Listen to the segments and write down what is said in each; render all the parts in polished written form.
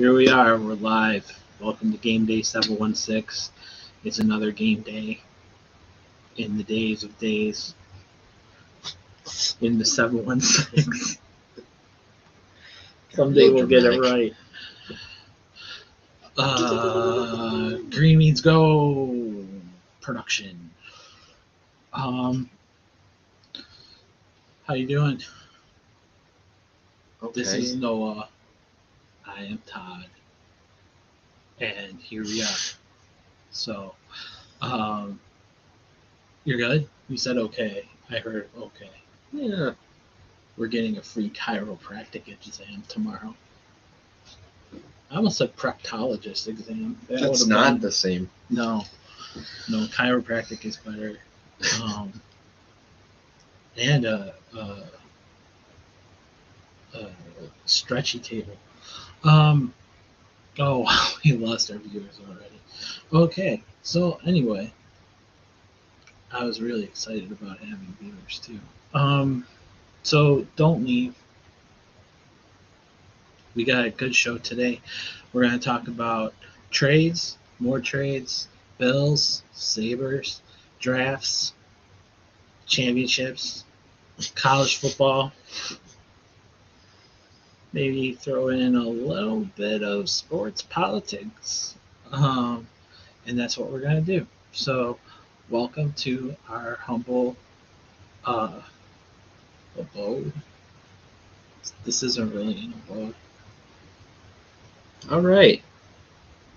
Here we are. We're live. Welcome to Gameday716. It's another game day in the days of days in the 716. Someday we'll get it right. Green means go production. How you doing? Okay. This is Noah. I am Todd. And here we are. So, you're good? You said okay. I heard okay. Yeah. We're getting a free chiropractic exam tomorrow. I almost said proctologist exam. That's not the same. No, chiropractic is better. And a stretchy table. Oh, wow, we lost our viewers already. Okay, so anyway, I was really excited about having viewers too. So don't leave. We got a good show today. We're going to talk about trades, more trades, Bills, Sabres, drafts, championships, college football. Maybe throw in a little bit of sports politics. And that's what we're going to do. So welcome to our humble abode. This isn't really an abode. All right.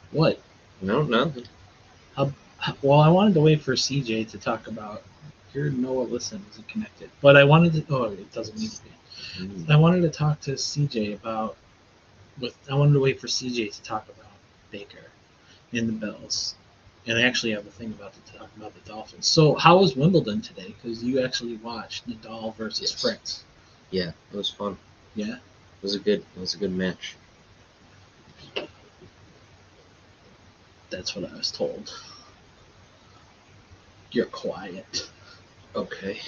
What? No, nothing. Well, I wanted to wait for CJ to talk about your Noah Listen isn't connected, but I wanted to. Oh, it doesn't need to be. I wanted to talk to CJ about. I wanted to wait for CJ to talk about Baker and the Bills, and I actually have a thing about to talk about the Dolphins. So, how was Wimbledon today? Because you actually watched Nadal versus Fritz. Yeah, it was fun. Yeah, it was a good match. That's what I was told. You're quiet. Okay.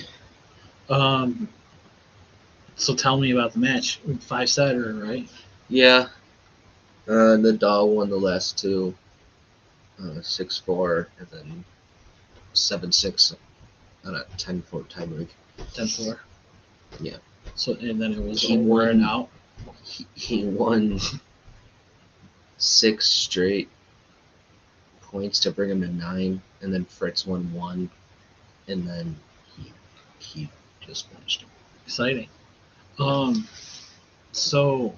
So tell me about the match. 5-setter, right? Yeah. Nadal won the last two. 6-4 and then 7-6 on a 10-4 tiebreak. 10-4. Yeah. So and then it was He over won. and out. He won 6 straight points to bring him to 9, and then Fritz won 1, and then he just finished him. Exciting. So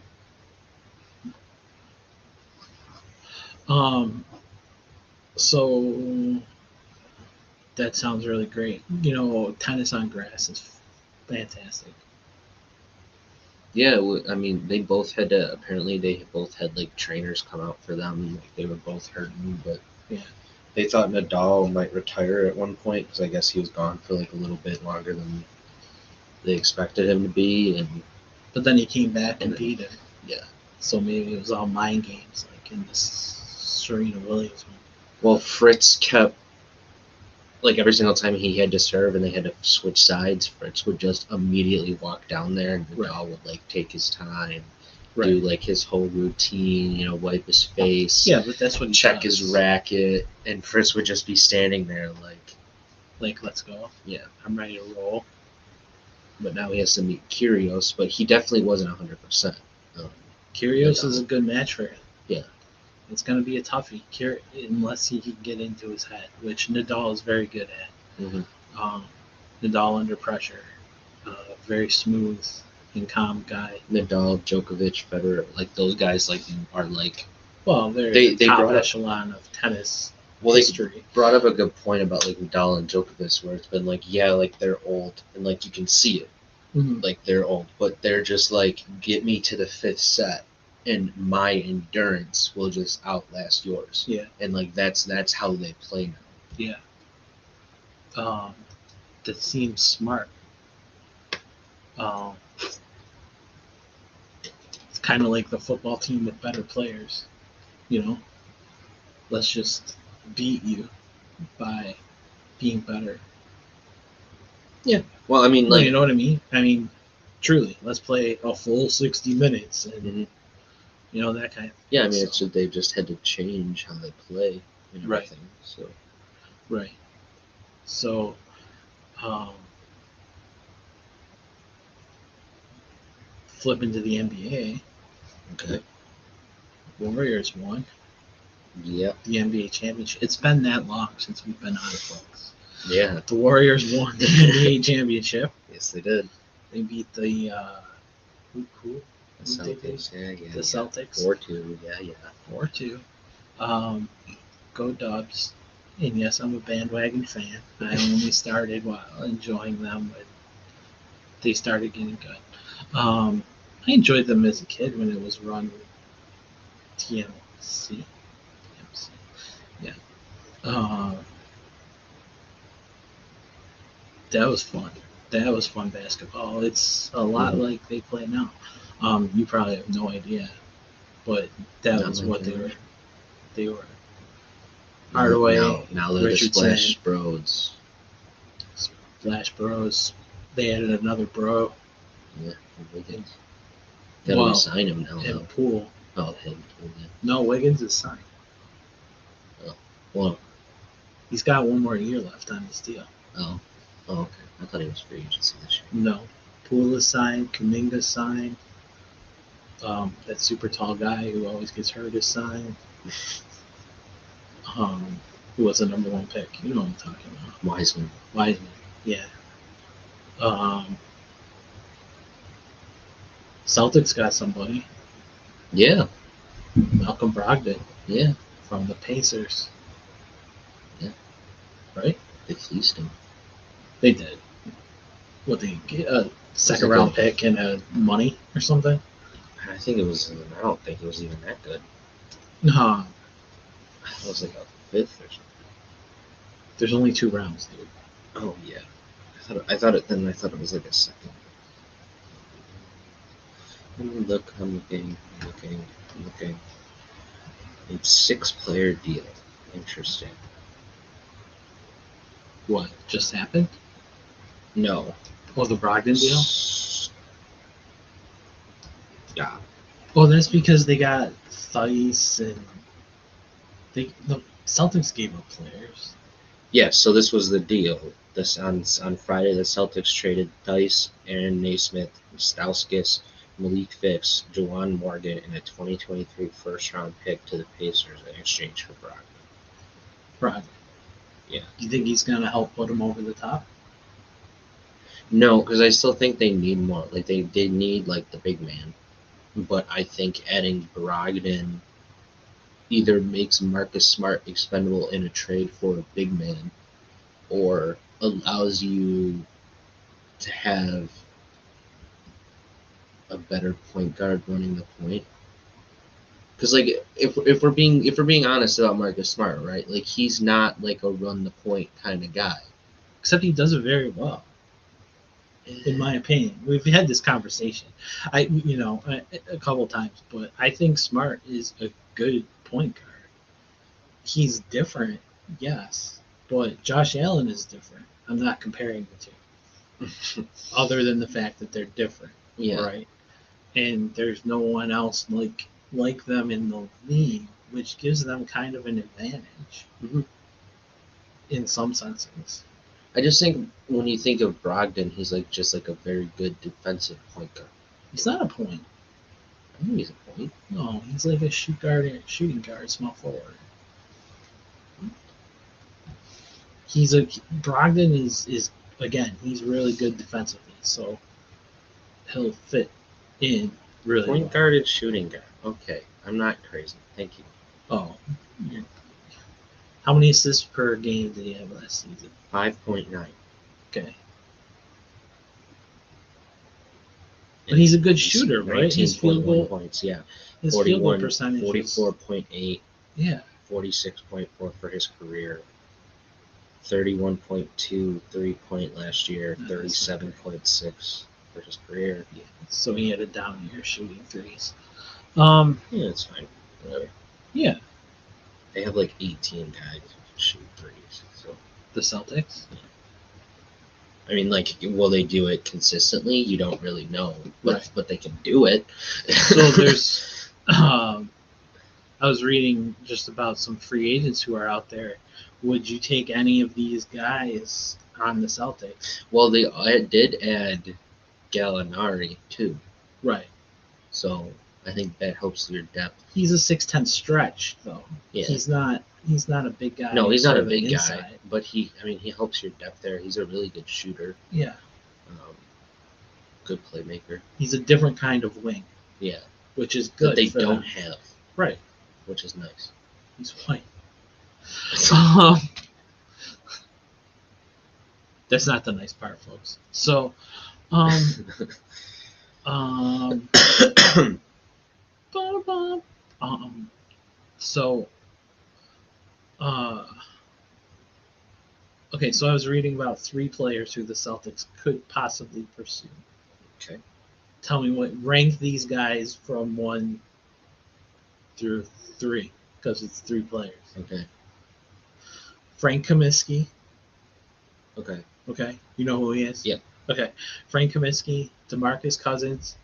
that sounds really great. You know, tennis on grass is fantastic. Yeah, I mean, they both had to. Apparently, they both had like trainers come out for them. Like they were both hurting, but yeah, they thought Nadal might retire at one point because I guess he was gone for like a little bit longer than they expected him to be. But then he came back and beat him. Yeah. So maybe it was all mind games, like in this Serena Williams one. Well, Fritz kept. Like every single time he had to serve and they had to switch sides, Fritz would just immediately walk down there and Nadal would like take his time, do like his whole routine, wipe his face. Yeah, but that's what he check does. his racket, and Fritz would just be standing there like let's go. Yeah, I'm ready to roll. But now he has to meet Kyrgios, but he definitely wasn't 100%. Kyrgios is a good match for him. Yeah. It's going to be a toughie, unless he can get into his head, which Nadal is very good at. Mm-hmm. Nadal under pressure, very smooth and calm guy. Nadal, Djokovic, Federer, like those guys, are like. Well, they're the top echelon of tennis. Well, history. They brought up a good point about like Nadal and Djokovic, where it's been like, yeah, like they're old, and like you can see it, like they're old, but they're just like, get me to the 5th set. And my endurance will just outlast yours. Yeah. And like that's how they play now. Yeah. That seems smart. It's kind of like the football team with better players. Let's just beat you by being better. Yeah. Well, I mean, like, you know what I mean? I mean, truly, let's play a full 60 minutes and that kind of thing. Yeah, I mean, they just had to change how they play and everything. So. Right. So, flipping to the NBA. Okay. Warriors won. Yeah. The NBA championship. It's been that long since we've been on it, folks. Yeah. The Warriors won the NBA championship. Yes, they did. They beat the The Celtics. Yeah. The Celtics. 4-2. Yeah. 4-2. Go Dubs. And yes, I'm a bandwagon fan. I only started while enjoying them, but they started getting good. I enjoyed them as a kid when it was run with TMC. Yeah. That was fun. That was fun basketball. It's a lot like they play now. You probably have no idea, but that was what they were. They were. Hardaway, now they're Richardson, the Splash Bros. Splash Bros. They added another bro. Yeah, Wiggins. Gotta resign him now, though. Poole. Oh, him. Yeah. No, Wiggins is signed. Oh, well. He's got one more year left on his deal. Oh, okay. I thought he was free agency this year. No. Poole is signed. Kuminga signed. That super tall guy who always gets hurt is signed. Who was the number 1 pick? You know what I'm talking about. Wiseman. Yeah. Celtics got somebody. Yeah. Malcolm Brogdon. Yeah. From the Pacers. Yeah. Right? They fleeced him. They did. What, they get a second round pick and money or something? I think it was. I don't think it was even that good. No. It was like a 5th or something. There's only 2 rounds, dude. Oh yeah. I thought it was like a 2nd. I'm looking. It's 6-player deal. Interesting. What just happened? No. Oh, the Brogdon deal? Yeah. Oh, that's because they got Theis and the Celtics gave up players. Yeah, so this was the deal. This on Friday, the Celtics traded Theis, Aaron Naismith, Stauskas, Malik Phipps, Juwan Morgan, and a 2023 first-round pick to the Pacers in exchange for Brogdon. Yeah. Do you think he's going to help put him over the top? No, because I still think they need more. Like, they need, like, the big man. But I think adding Brogdon either makes Marcus Smart expendable in a trade for a big man or allows you to have a better point guard running the point. Because, like, if we're being honest about Marcus Smart, right? Like, he's not like a run the point kind of guy. Except he does it very well, in my opinion. We've had this conversation, a couple times, but I think Smart is a good point guard. He's different, yes, but Josh Allen is different. I'm not comparing the two, other than the fact that they're different, right? And there's no one else like them in the league, which gives them kind of an advantage in some senses. I just think when you think of Brogdon, he's just like a very good defensive point guard. He's not a point. I think he's a point. No, he's like a shooting guard, small forward. Brogdon is again, he's really good defensively, so he'll fit in really Point well. guard and shooting guard. Okay, I'm not crazy. Thank you. Oh, how many assists per game did he have last season? 5.9. Okay. But he's a good shooter, right? His field goal points, yeah. His field goal percentage 44.8. Yeah. 46.4 for his career. 31.2 3-point last year. 37.6 for his career. Yeah. So he had a down year shooting threes. Yeah, it's fine. Whatever. Yeah. They have like 18 guys who can shoot threes. So the Celtics? Yeah. I mean, like, will they do it consistently? You don't really know, but they can do it. So I was reading just about some free agents who are out there. Would you take any of these guys on the Celtics? Well, they did add Gallinari too, Right. so I think that helps your depth. He's a 6'10" stretch, though. Yeah. He's not a big guy. No, he's not a for the big guy, inside. but he helps your depth there. He's a really good shooter, Yeah. good playmaker. He's a different kind of wing. Yeah. Which is good. That they for don't them. have. Right. Which is nice. He's white. That's not the nice part, folks. So, so, okay, so I was reading about 3 players who the Celtics could possibly pursue. Okay. Tell me rank these guys from 1 through 3, because it's 3 players. Okay. Frank Kaminsky. Okay. Okay. You know who he is? Yep. Okay. Frank Kaminsky, DeMarcus Cousins.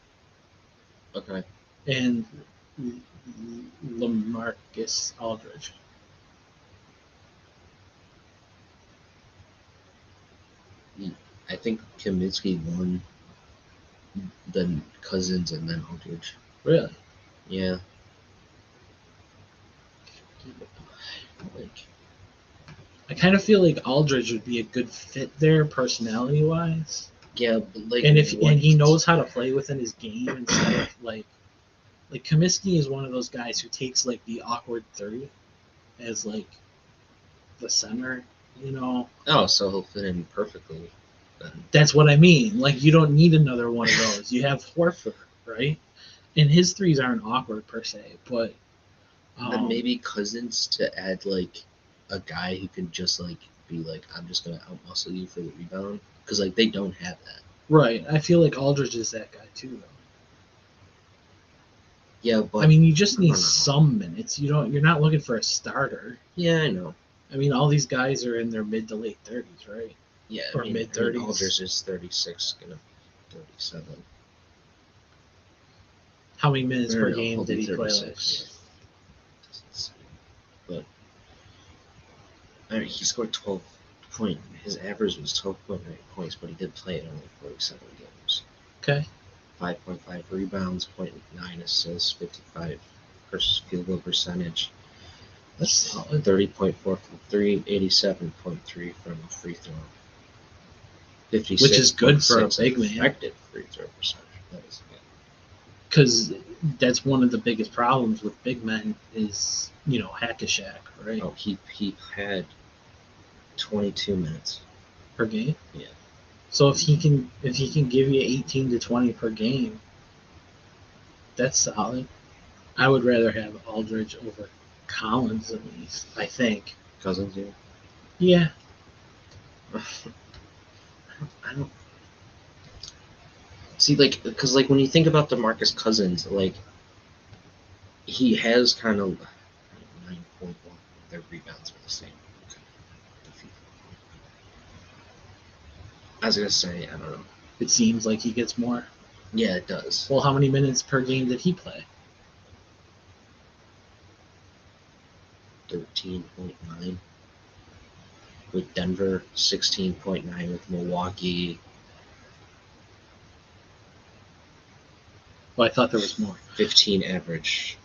Okay. And LaMarcus Aldridge. I think Kaminsky won, then Cousins, and then Aldridge. Really? Yeah. I kind of feel like Aldridge would be a good fit there, personality-wise. Yeah, but and he knows how to play within his game instead of like Kaminsky is one of those guys who takes like the awkward 3 as like the center, you know. Oh, so he'll fit in perfectly. Then. That's what I mean. Like you don't need another one of those. You have Horford, right? And his 3s aren't awkward per se, but then maybe Cousins to add like a guy who can just like be like, I'm just gonna outmuscle you for the rebound, because like they don't have that. Right. I feel like Aldridge is that guy too, though. Yeah, but I mean, you just need some minutes. You're not looking for a starter. Yeah, I know. I mean, all these guys are in their mid to late 30s, right? Yeah, or mid 30s. Aldridge is 36, gonna 37. How many minutes per game did he play last year? But I mean, he scored 12 points. His average was 12.9 points, but he did play in only 47 games. Okay. 5.5 rebounds, 0.9 assists, 55 field goal percentage. That's solid. 30.4 from 3, 87.3 from free throw. 56, which is good for a big man. Effective free throw percentage. That is good. Because that's one of the biggest problems with big men is, hack-a-shack, right? Oh, he had 22 minutes per game. Yeah. So if he can give you 18 to 20 per game, that's solid. I would rather have Aldridge over Collins at least, I think. Cousins, yeah. I don't see, because when you think about DeMarcus Cousins, he has kind of 9.1. Their rebounds are the same. I was gonna say, I don't know. It seems like he gets more. Yeah, it does. Well, how many minutes per game did he play? 13.9 with Denver, 16.9 with Milwaukee. Well, I thought there was more. 15 average.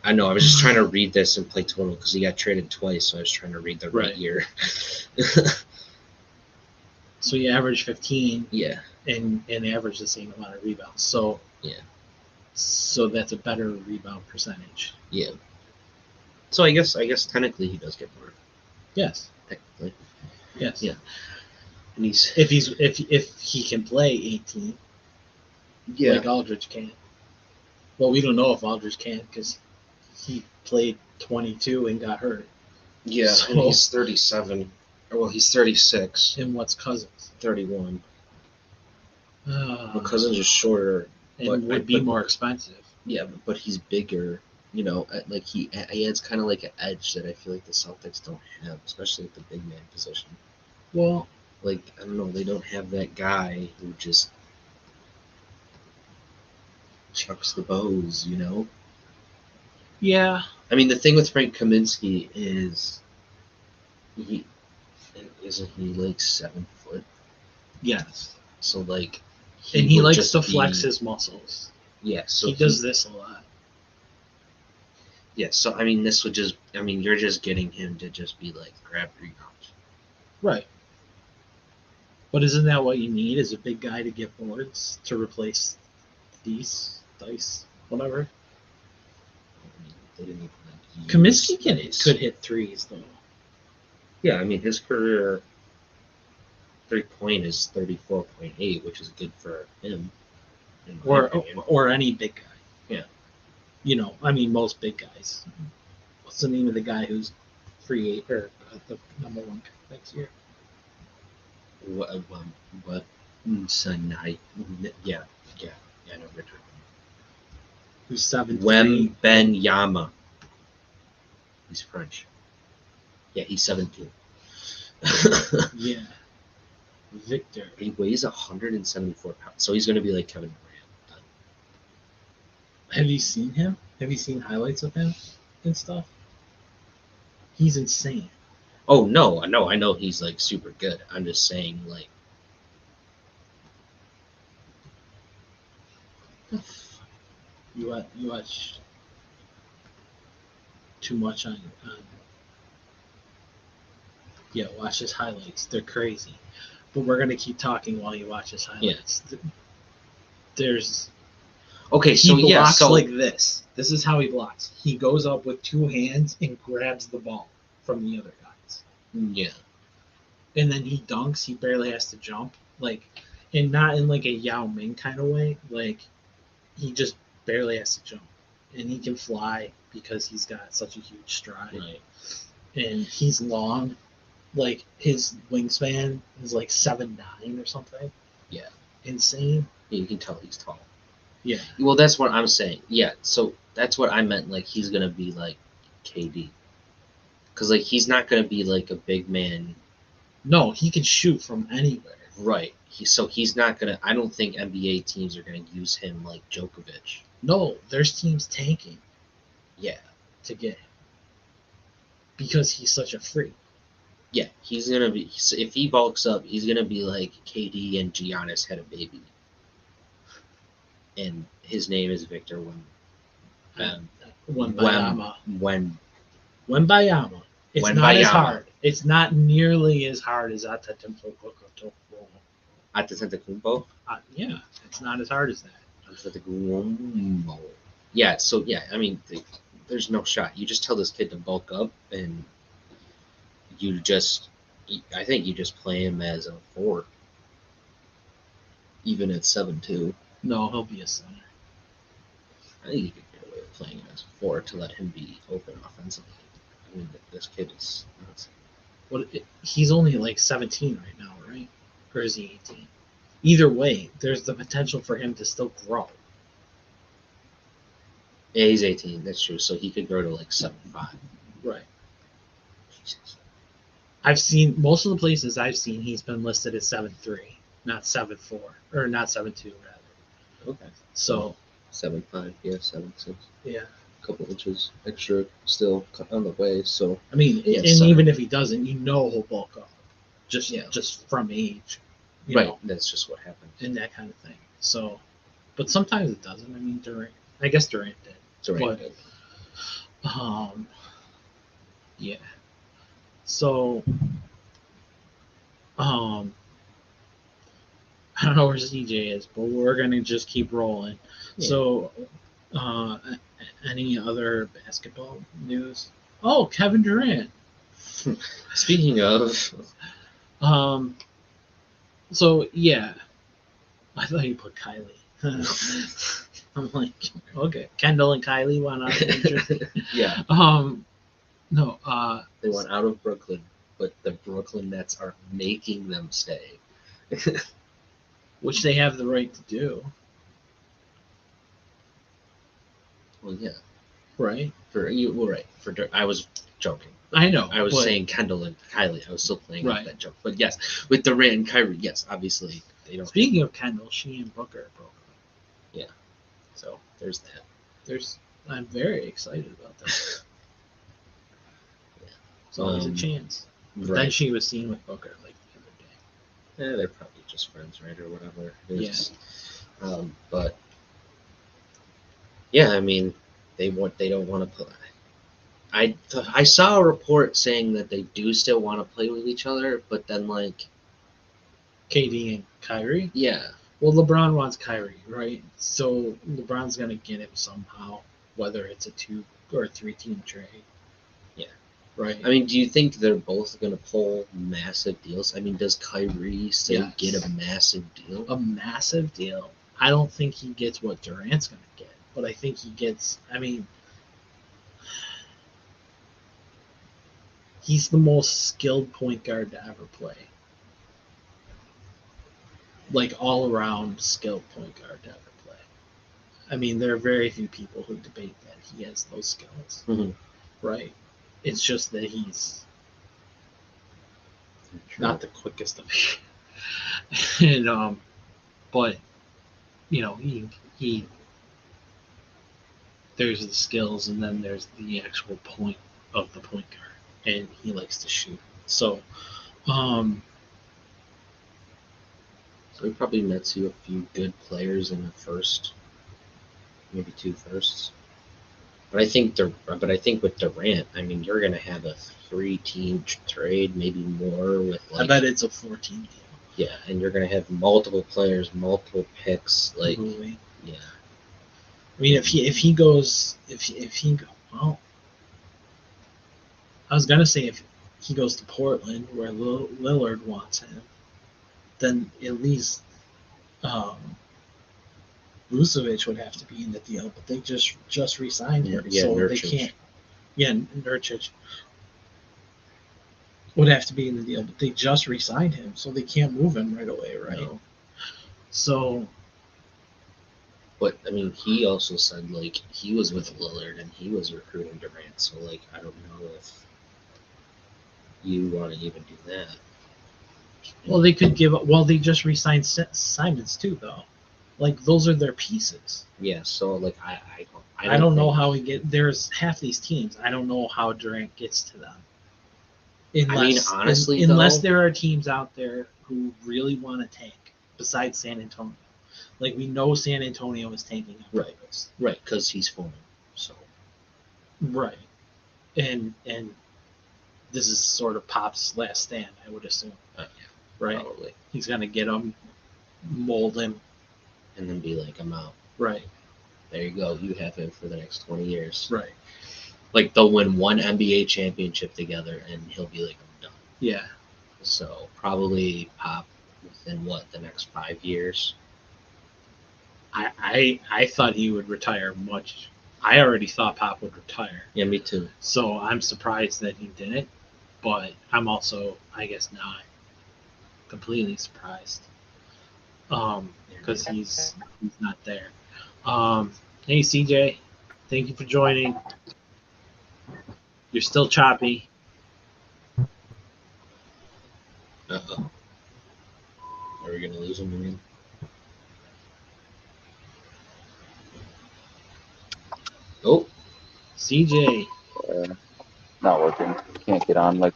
I know. I was just trying to read this and play total because he got traded twice, so I was trying to read the right year. So you average 15. Yeah. And average the same amount of rebounds. So yeah. So that's a better rebound percentage. Yeah. So I guess technically he does get more. Yes. Technically. Yes. Yeah. And if he can play 18. Yeah. Like Aldridge can. Well, we don't know if Aldridge can because he played 22 and got hurt. Yeah, so, and he's 37. Well, he's 36. And what's Cousins? 31. Well, Cousins is shorter. And would be more expensive. Yeah, but he's bigger. He adds kind of like an edge that I feel like the Celtics don't have, especially at the big man position. Well, I don't know, they don't have that guy who just chucks the bows, Yeah. I mean, the thing with Frank Kaminsky is isn't he like 7 foot? Yes. So like, he likes to flex his muscles. Yeah, so he does this a lot. Yeah, so I mean, this would just, I mean, you're just getting him to just be like, grab rebounds. Right. But isn't that what you need, is a big guy to get boards to replace Dice, whatever? I mean, they didn't even Kaminsky could hit threes, though. Yeah, I mean, his career 3-point is 34.8, which is good for him. Or any big guy. Yeah. You know, I mean, most big guys. What's the name of the guy who's free or the number 1 pick next year? What? Yeah, I know Richard. Who's 7'3". Wembenyama. He's French. Yeah, he's 17. Yeah. Victor. He weighs 174 pounds, so he's going to be like Kevin Durant. Have you seen him? Have you seen highlights of him and stuff? He's insane. Oh, no, I know he's like super good. I'm just saying, like, you watch too much on yeah, watch his highlights. They're crazy. But we're gonna keep talking while you watch his highlights. Yeah. There's okay, so he blocks like this. This is how he blocks. He goes up with 2 hands and grabs the ball from the other guys. Yeah. And then he dunks. He barely has to jump, like, and not in like a Yao Ming kind of way. Like, he just barely has to jump, and he can fly because he's got such a huge stride. Right. And he's long. Like, his wingspan is like 7'9" or something. Yeah. Insane. Yeah, you can tell he's tall. Yeah. Well, that's what I'm saying. Yeah, so that's what I meant. Like, he's gonna be like KD, because like he's not gonna be like a big man. No, he can shoot from anywhere. Right. He's not gonna. I don't think NBA teams are gonna use him like Djokovic. No, there's teams tanking. Yeah. To get him because he's such a freak. Yeah, he's gonna be. If he bulks up, he's gonna be like KD and Giannis had a baby, and his name is Victor Wembanyama. Wembanyama. It's not as hard. It's not nearly as hard as Antetokounmpo. Antetokounmpo? Yeah, it's not as hard as that. Antetokounmpo. Yeah, so yeah, I mean, there's no shot. You just tell this kid to bulk up, and I think you just play him as a 4, even at 7'2". No, he'll be a center. I think you could get away with playing him as a 4 to let him be open offensively. I mean, this kid is nuts. Well, he's only like 17 right now, right? Or is he 18? Either way, there's the potential for him to still grow. Yeah, he's 18. That's true. So he could grow to like 7'5". Right. Jesus. I've seen most of the places I've seen he's been listed as 7'3", not 7'4", or not 7'2", rather. Okay. So 7'5", yeah, 7'6". Yeah. A couple inches extra still on the way. So I mean, yeah, and even if he doesn't, he'll bulk up, just from age. Right. Know, that's just what happens. And that kind of thing. So, but sometimes it doesn't. I mean, Durant. I guess Durant did. Durant did. Yeah. So, I don't know where CJ is, but we're gonna just keep rolling. Yeah. So, any other basketball news? Oh, Kevin Durant. Speaking of, so yeah, I thought you put Kylie. I'm like, okay, Kendall and Kylie went out of New Jersey. Yeah. No. They went out of Brooklyn, but the Brooklyn Nets are making them stay. Which they have the right to do. Well, yeah. Right. I was joking. I know. I was saying Kendall and Kylie. I was still playing right. that joke. But yes, with Durant and Kyrie, yes, obviously they don't. Speaking of Kendall, she and Booker broke up. Yeah. So there's that. There's I'm very excited about that. It's always a chance. But then she was seen with Booker like the other day. Yeah, they're probably just friends, right, or whatever. Yes. But yeah, I mean, they don't want to play. I saw a report saying that they do still want to play with each other, but then like KD and Kyrie. Yeah. Well, LeBron wants Kyrie, right? So LeBron's gonna get him somehow, whether it's a 2 or 3 team trade. Yeah. Right. I mean, do you think they're both going to pull massive deals? I mean, does Kyrie still get a massive deal? A massive deal? I don't think he gets what Durant's going to get, but I think he gets, I mean, he's the most skilled point guard to ever play. Like, all around skilled point guard to ever play. I mean, there are very few people who debate that he has those skills. Mm-hmm. Right. It's just that he's not the quickest of it. And but you know, he there's the skills and then there's the actual point of the point guard, and he likes to shoot. So he probably nets you a few good players in the first, maybe 2 firsts. But I think with Durant, I mean, you're going to have a 3-team trade, maybe more. With I bet it's a 14 deal. Yeah, and you're going to have multiple players, multiple picks. Like, yeah. I mean, if he goes, well, I was gonna say if he goes to Portland where Lillard wants him, then at least Vucevic would have to be in the deal, but they just re-signed him, so Nurkic. They can't. Yeah, Nurkic would have to be in the deal, but they just re-signed him, so they can't move him right away, right? No. So. But I mean, he also said like he was with Lillard and he was recruiting Durant, so like I don't know if you want to even do that. Well, they could give. Well, they just re-signed Simons too, though. Like those are their pieces. Yeah. So like I don't know how we get. There's half these teams. I don't know how Durant gets to them. Unless, honestly, unless there are teams out there who really want to tank, besides San Antonio. Like we know San Antonio is tanking on purpose. Right, because he's forming. So. Right, and this is sort of Pop's last stand, I would assume. Yeah, right. Probably. He's gonna get him, mold him, and then be like, "I'm out." Right. There you go. You have him for the next 20 years. Right. Like they'll win one NBA championship together, and he'll be like, "I'm done." Yeah. So probably Pop within the next 5 years. I thought he would retire much. I already thought Pop would retire. Yeah, me too. So I'm surprised that he didn't, but I'm also, I guess, not completely surprised. Because he's not there. Hey CJ, thank you for joining. You're still choppy. Uh-oh. Are we gonna lose him again? Oh, CJ. Not working. Can't get on. Like.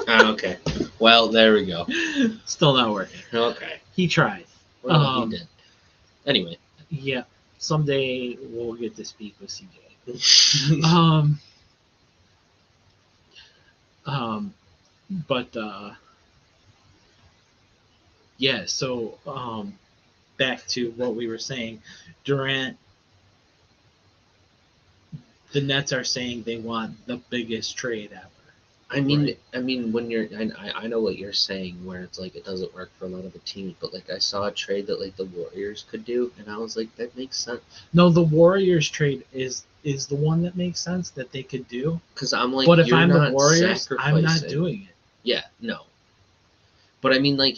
Okay. Well, there we go. Still not working. Okay. He tried. Well, he did. Anyway. Yeah. Someday we'll get to speak with CJ. But yeah. So back to what we were saying, Durant. The Nets are saying they want the biggest trade ever. I mean, when you're, I know what you're saying, where it's like it doesn't work for a lot of the teams, but like I saw a trade that like the Warriors could do, and I was like, that makes sense. No, the Warriors trade is the one that makes sense that they could do. Because I'm like, but if I'm the Warriors, I'm not doing it. Yeah, no. But I mean, like,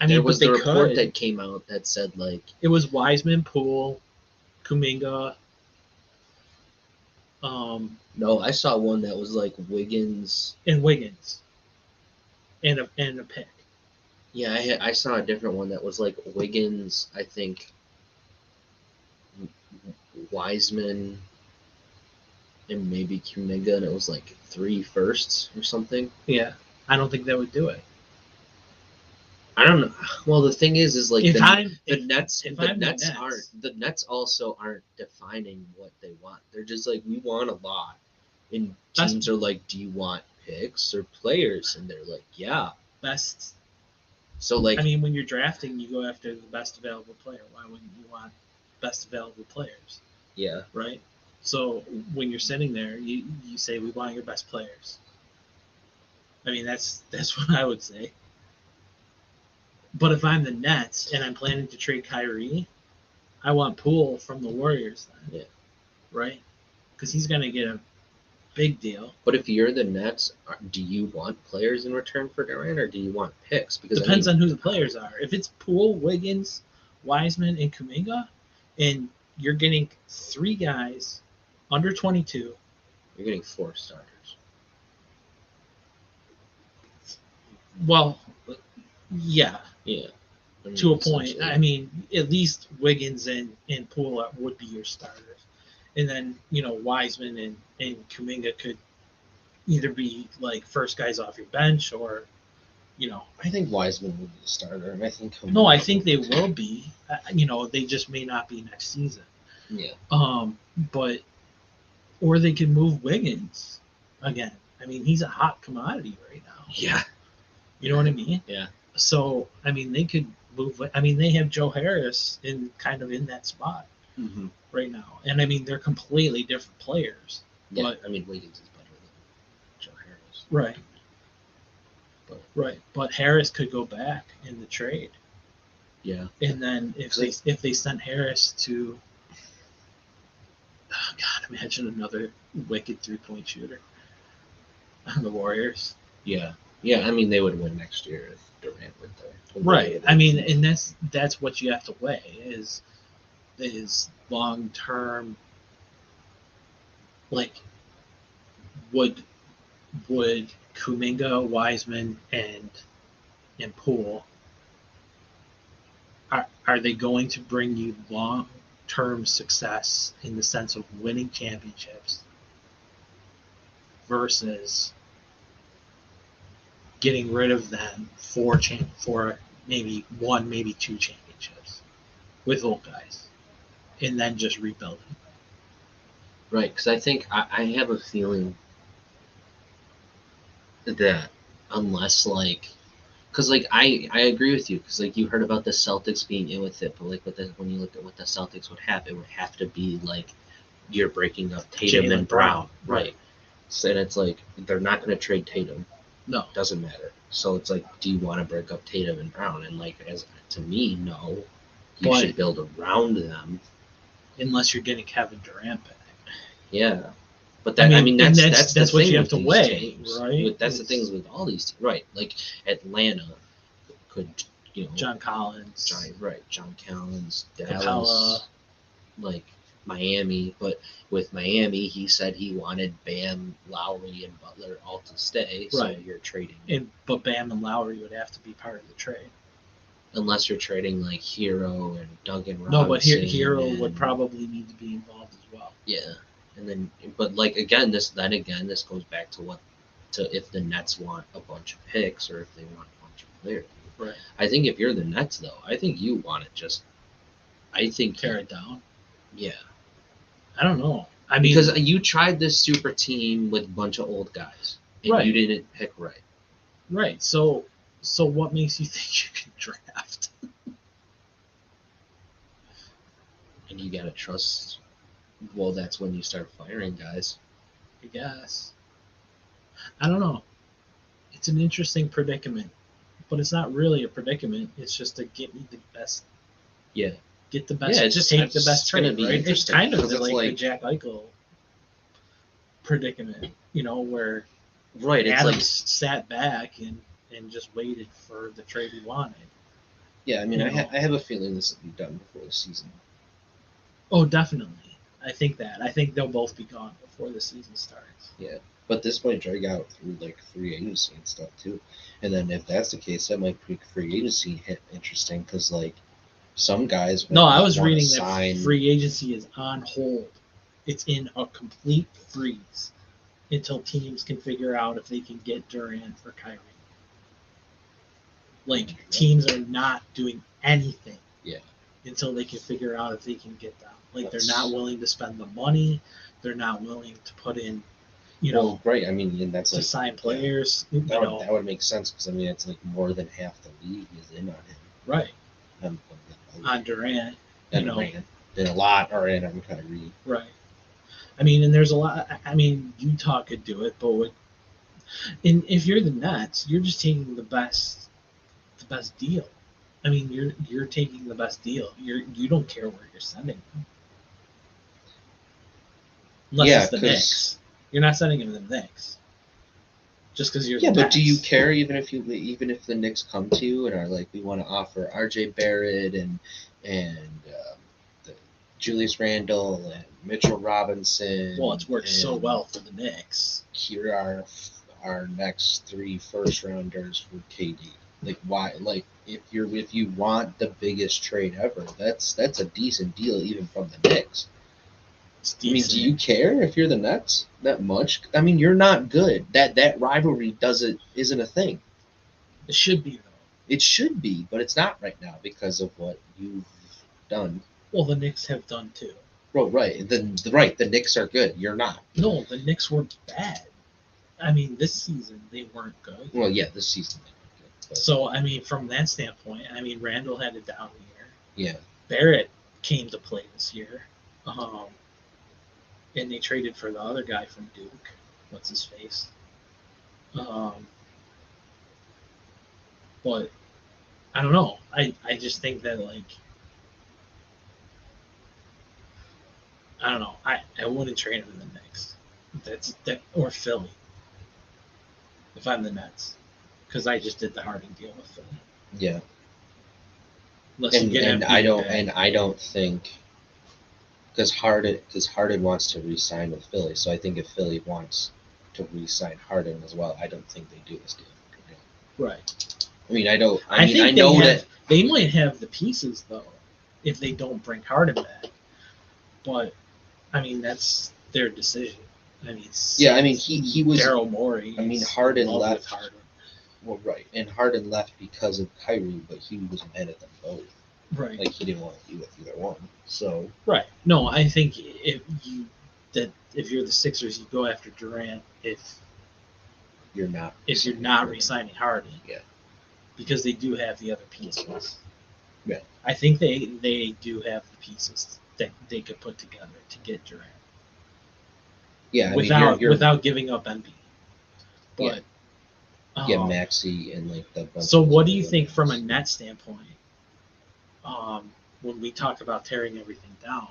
there was the report that came out that said like it was Wiseman, Poole, Kuminga. No, I saw one that was like Wiggins and a pick. Yeah, I saw a different one that was like Wiggins, I think, Wiseman and maybe Kuminga, and it was like 3 firsts or something. Yeah, I don't think that would do it. I don't know. Well, the thing is like If the I'm Nets. if The I'm Nets the Nets, aren't. The Nets also aren't defining what they want. They're just like, we want a lot, and That's- teams are like, do you want picks or players? And they're like, yeah. best. So like, I mean, when you're drafting, you go after the best available player. Why wouldn't you want best available players, yeah, right? So when you're sitting there, you say we want your best players. I mean, that's what I would say. But if I'm the Nets and I'm planning to trade Kyrie, I want Poole from the Warriors then. Yeah. Right? Because he's going to get a big deal. But if you're the Nets, do you want players in return for Durant, or do you want picks? Because Depends on who the players are. If it's Poole, Wiggins, Wiseman, and Kuminga, and you're getting 3 guys under 22, you're getting 4 starters. well, yeah, Yeah. I mean, to a point. essentially. I mean, at least Wiggins and Poole would be your starters. And then, Wiseman and Kuminga could either be like first guys off your bench or, I think Wiseman will be the starter, and I think no, I think they will be. They just may not be next season. Yeah. But or they could move Wiggins again. I mean, he's a hot commodity right now. Yeah. You know what I mean? Yeah. So, I mean, they could move. I mean, they have Joe Harris in that spot right now, and I mean, they're completely different players. Yeah. But, I mean, Wiggins is better than Joe Harris. Right. But, right. But Harris could go back in the trade. Yeah. And then if they sent Harris to, oh God, imagine another wicked 3-point shooter on the Warriors. Yeah. Yeah. I mean, they would win next year if Durant went there. Right. I mean, and that's what you have to weigh is long term. Like, would Kuminga, Wiseman, and Poole are they going to bring you long term success in the sense of winning championships versus getting rid of them for maybe 1, maybe 2 championships with old guys, and then just rebuilding. Right, because I think I have a feeling that unless because I agree with you, because you heard about the Celtics being in with it, but when you looked at what the Celtics would have, it would have to be you're breaking up Tatum Jaylen and Brown, right? So it's they're not going to trade Tatum. No, doesn't matter. So it's do you want to break up Tatum and Brown? And as to me, no. You should build around them. Unless you're getting Kevin Durant back. Yeah. But that's the what thing you have to weigh, teams. right? That's the things with all these teams, right? Atlanta could, John Collins, John Collins, Capella, Dallas, Miami. But with Miami, he said he wanted Bam, Lowry, and Butler all to stay. So you're trading. But Bam and Lowry would have to be part of the trade. Unless you're trading Hero and Duncan Robinson. No, but Hero would probably need to be involved as well. Yeah. And then, but again, this goes back to if the Nets want a bunch of picks or if they want a bunch of players. Right. I think if you're the Nets, though, I think you want to tear it down. Yeah. I don't know. I mean, because you tried this super team with a bunch of old guys, and you didn't pick right. Right. So what makes you think you can draft? And you gotta trust. Well, that's when you start firing guys. I guess. I don't know. It's an interesting predicament, but it's not really a predicament. It's just to get me the best. Yeah. Get the best. Yeah, just take the best trade. Right? It's kind of like the Jack Eichel predicament, where Adams sat back and just waited for the trade he wanted. Yeah, I mean, I have a feeling this will be done before the season. Oh, definitely. I think they'll both be gone before the season starts. Yeah, but this might drag out through free agency and stuff too. And then if that's the case, that might make free agency interesting because some guys. No, I was wanna reading sign. that free agency is on hold. It's in a complete freeze until teams can figure out if they can get Durant or Kyrie. Like, teams are not doing anything. Yeah. Until they can figure out if they can get them. Like, they're not willing to spend the money. They're not willing to put in, Well, right. I mean, and that's to like sign players. that would make sense because I mean it's like more than half the league is in on him. Right. On Durant. And Durant. And a lot are in on Kyrie. Right. I mean, and there's a lot. I mean, Utah could do it, but if you're the Nets, you're just taking the best deal. I mean, you're taking the best deal. You don't care where you're sending them, unless it's the Knicks. You're not sending them to the Knicks just because you're. Yeah, the but Nets. do you care even if the Knicks come to you and are like, we want to offer R.J. Barrett and Julius Randle and Mitchell Robinson? Well, it's worked so well for the Knicks. Here are our next 3 first-rounders for KD. Like, why? Like, if you want the biggest trade ever, that's a decent deal even from the Knicks. I mean, do you care if you're the Nets that much? I mean, you're not good. That rivalry isn't a thing. It should be, though. It should be, but it's not right now because of what you've done. Well, the Knicks have done too. Well, right. The Knicks are good. You're not. No, the Knicks were bad. I mean, this season they weren't good. Well, yeah, this season they weren't good. But... So, I mean, from that standpoint, I mean, Randall had a down year. Yeah. Barrett came to play this year. And they traded for the other guy from Duke. What's his face? But I don't know. I just think that, like, I don't know. I wouldn't trade him in the Knicks. Or Philly. If I'm the Nets. Because I just did the Harden deal with Philly. Yeah. And I don't think because Harden wants to re-sign with Philly, so I think if Philly wants to re-sign Harden as well, I don't think they do this deal. Right. I mean, I know that they might have the pieces though, if they don't bring Harden back. But I mean, that's their decision. I mean, yeah. I mean, he was Daryl Morey. I mean, Harden left. Harden. Well, right, and Harden left because of Kyrie, but he was mad at them both. Right. Like he didn't want to be with either one. So. Right. No, I think if you're the Sixers, you go after Durant if you're not re-signing Harden. Yeah. Because they do have the other pieces. Yeah. I think they do have the pieces that they could put together to get Durant. Yeah. Without giving up Embiid. But Maxey and like the. So what do you think from a net standpoint? When we talk about tearing everything down,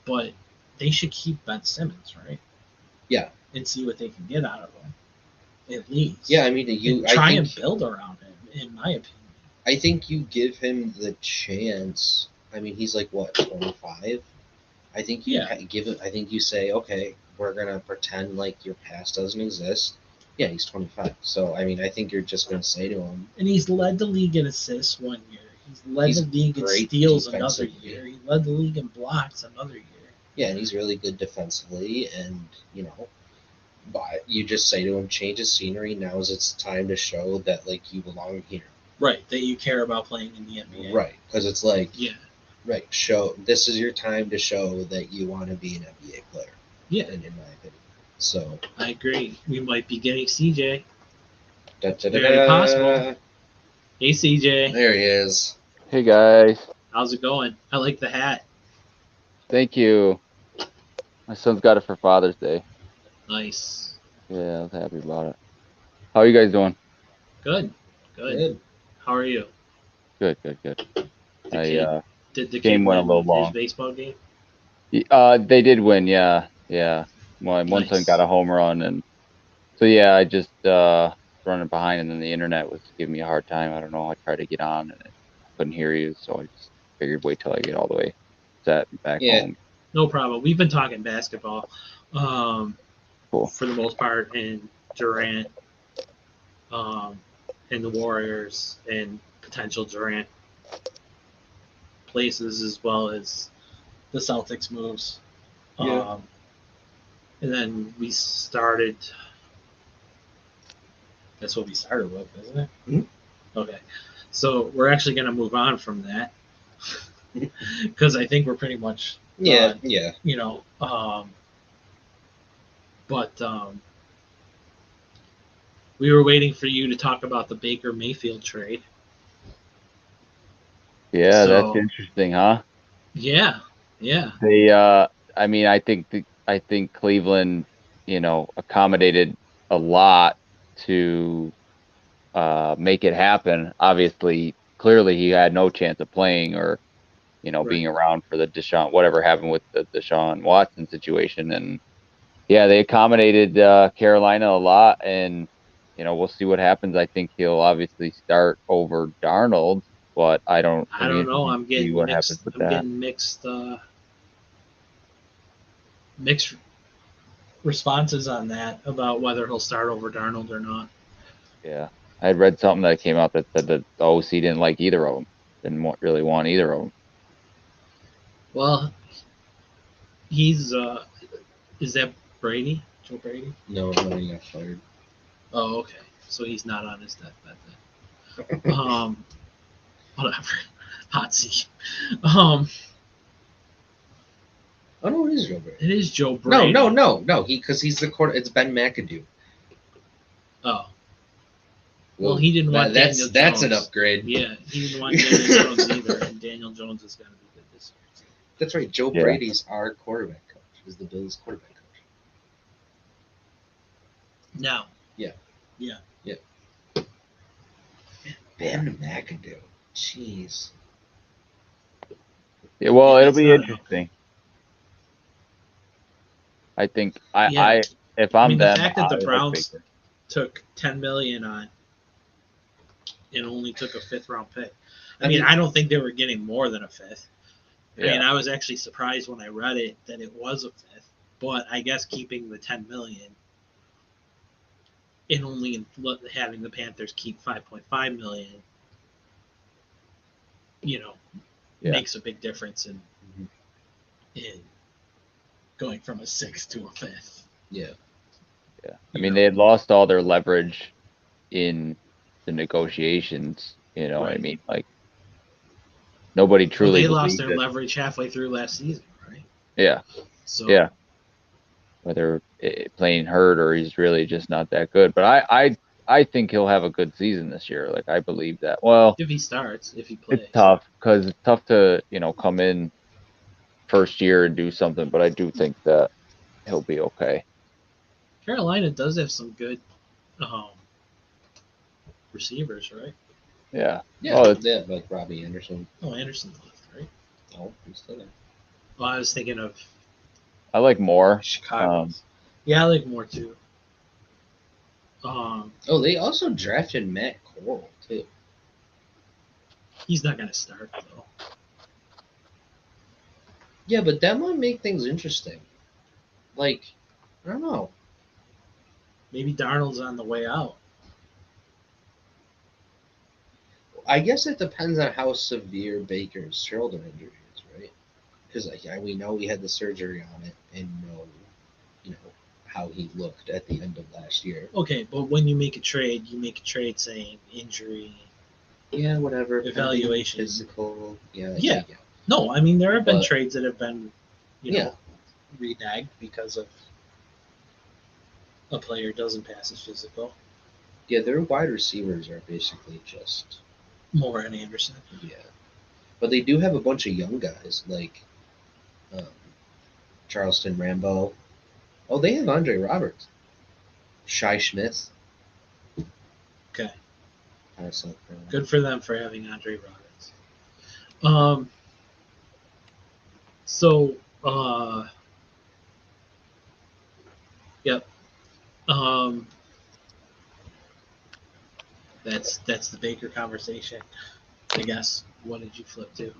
but they should keep Ben Simmons, right? Yeah. And see what they can get out of him, at least. Yeah, I mean, and build around him, in my opinion. I think you give him the chance. I mean, he's like what, 25? I think you give it. I think you say, okay, we're gonna pretend like your past doesn't exist. Yeah, he's 25. So I mean, I think you're just gonna say to him. And he's led the league in assists 1 year. He's led the league in steals another year. He led the league in blocks another year. Yeah, and he's really good defensively, and but you just say to him, change his scenery. Now is it's time to show that like you belong here. Right, that you care about playing in the NBA. Right, because it's like right. Show this is your time to show that you want to be an NBA player. Yeah, in my opinion. So I agree. We might be getting CJ. Very possible. Hey CJ. There he is. Hey guys. How's it going? I like the hat. Thank you. My son's got it for Father's Day. Nice. Yeah, I was happy about it. How are you guys doing? Good. How are you? Good. Did the game went a little long. His baseball game? They did win, yeah. One son got a home run, and so yeah, I just running behind, and then the internet was giving me a hard time. I don't know. I tried to get on, and I couldn't hear you, so I just figured wait till I get all the way set back home. No problem. We've been talking basketball, cool. for the most part, and Durant, and the Warriors, and potential Durant places as well as the Celtics moves. Yeah. And then we started. That's what we started with, isn't it? Mm-hmm. Okay. So we're actually going to move on from that because I think we're pretty much done, yeah. you know. But we were waiting for you to talk about the Baker Mayfield trade. Yeah, that's So- interesting, huh? Yeah. They, I mean, I think Cleveland, accommodated a lot to make it happen. Obviously, clearly, he had no chance of playing or being Right. around for the whatever happened with the Deshaun Watson situation. And yeah, they accommodated Carolina a lot, and we'll see what happens. I think he'll obviously start over Darnold, but I it'll be don't know. interesting I'm to see getting what happens mixed. with I'm that. getting mixed responses on that about whether he'll start over Darnold or not. Yeah, I had read something that came out that said that the OC didn't like either of them, really want either of them. Well, he's is that Brady? Joe Brady? No, he got fired. Oh, okay. So he's not on his deathbed then. Whatever. Hot seat. Oh no, it is Joe Brady. It is Joe Brady. No. Because he's the quarter. It's Ben McAdoo. Oh. Well, he didn't want Daniel Jones. That's an upgrade. Yeah, he didn't want Daniel Jones either, and Daniel Jones is going to be good this year. That's right. Joe Brady's our quarterback coach. He's the Bills' quarterback coach. Now. Yeah. Ben McAdoo. Jeez. Yeah, well, Yeah, it'll it's be not interesting. I think Yeah. if I'm the them, fact that the I like Browns Baker. took $10 million on and only took a 5th round pick. I mean, mean, I don't think they were getting more than a 5th. Yeah. I mean, I was actually surprised when I read it that it was a 5th, but I guess keeping the $10 million and only having the Panthers keep $5.5 million, makes a big difference in going from a 6th to a 5th. Yeah. I mean, they had lost all their leverage in the negotiations. You know what I mean? Like, nobody truly they lost believed their it. leverage halfway through last season, right? Yeah. So Yeah. Whether playing hurt or he's really just not that good, but I think he'll have a good season this year. Like, I believe that. Well, if he starts, if he plays, it's tough because it's tough to come in first year and do something, but I do think that he'll be okay. Carolina does have some good receivers, right? Yeah. Yeah, like Robbie Anderson. Oh, Anderson left, right? Oh, he's still there. Well, I was thinking of I like Moore. Chicago. Yeah, I like Moore too. They also drafted Matt Corral too. He's not going to start though. Yeah, but that might make things interesting. Like, I don't know. Maybe Darnold's on the way out. I guess it depends on how severe Baker's shoulder injury is, right? Because we know he had the surgery on it, and know how he looked at the end of last year. Okay, but when you make a trade saying injury. Yeah, whatever. Evaluation. Physical. Yeah. No, I mean there have been trades that have been, reneged because of a player doesn't pass his physical. Yeah, their wide receivers are basically just Moore and Anderson. Yeah, but they do have a bunch of young guys like Charleston Rambo. Oh, they have Andre Roberts, Shai Smith. Okay. Good for them for having Andre Roberts. Yep. That's the Baker conversation, I guess. What did you flip to?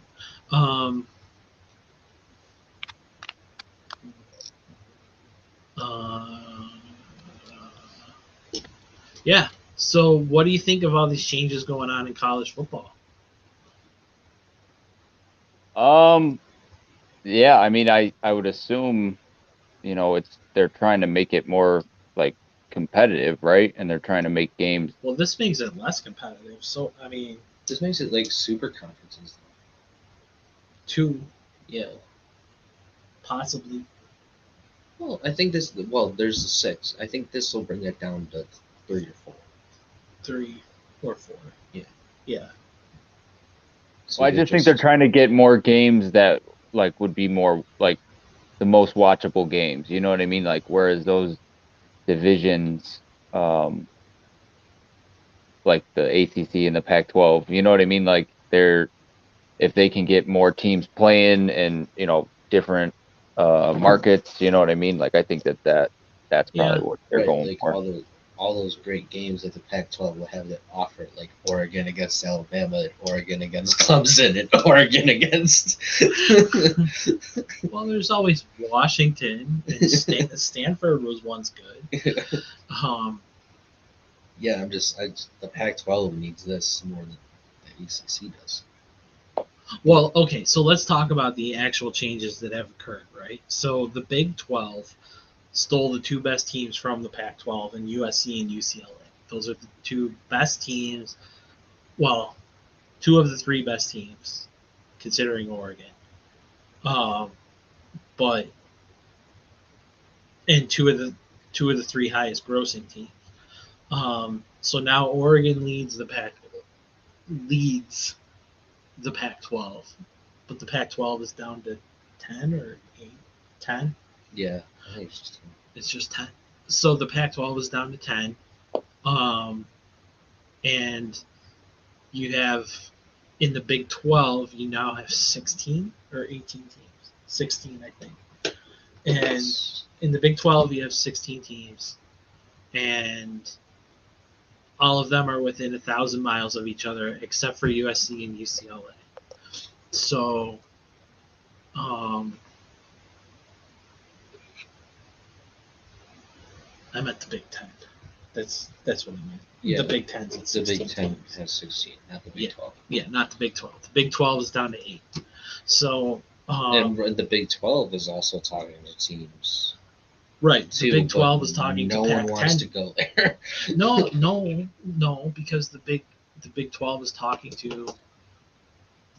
Yeah. So what do you think of all these changes going on in college football? Yeah, I mean, I would assume, they're trying to make it more like competitive, right? And they're trying to make games. Well, this makes it less competitive. So, I mean, This makes it like super conferences. 2, Yeah. possibly. Well, I think this. Well, there's the 6. I think this will bring it down to 3 or 4. 3 or 4. Yeah. Yeah. So Well, I they just think they're trying to get more games that like would be more like the most watchable games. You know what I mean? Like whereas those divisions, like the ACC and the Pac-12, you know what I mean? Like if they can get more teams playing and different markets, you know what I mean? Like I think that's Yeah. probably what they're right, going like for. all those great games that the Pac-12 will have that offer, like Oregon against Alabama, and Oregon against Clemson, and Oregon against. Well, there's always Washington and Stanford was once good. Yeah, the Pac-12 needs this more than the ACC does. Well, okay, so let's talk about the actual changes that have occurred, right? So the Big 12 stole the 2 best teams from the Pac-12 and USC and UCLA. Those are the 2 best teams. Well, 2 of the 3 best teams, considering Oregon. But and 2 of the 3 highest grossing teams. So now Oregon leads the Pac-12, but the Pac-12 is down to 10 or 8, 10. Yeah, I think it's just 10. So the Pac-12 is down to 10, and you have in the Big 12 you now have 16 or 18 teams, 16 I think, and in the Big 12 you have 16 teams, and all of them are within 1,000 miles of each other except for USC and UCLA. So, I meant the Big 10. That's what I meant. Yeah, the Big 10's at 16 the Big 10 teams. has 16, not the Big 12. Yeah, not the Big 12. The Big 12 is down to 8. So, and the Big 12 is also talking to teams. Right. Too, the Big 12 is talking no to one Pac-10. wants to go there. No, because the Big 12 is talking to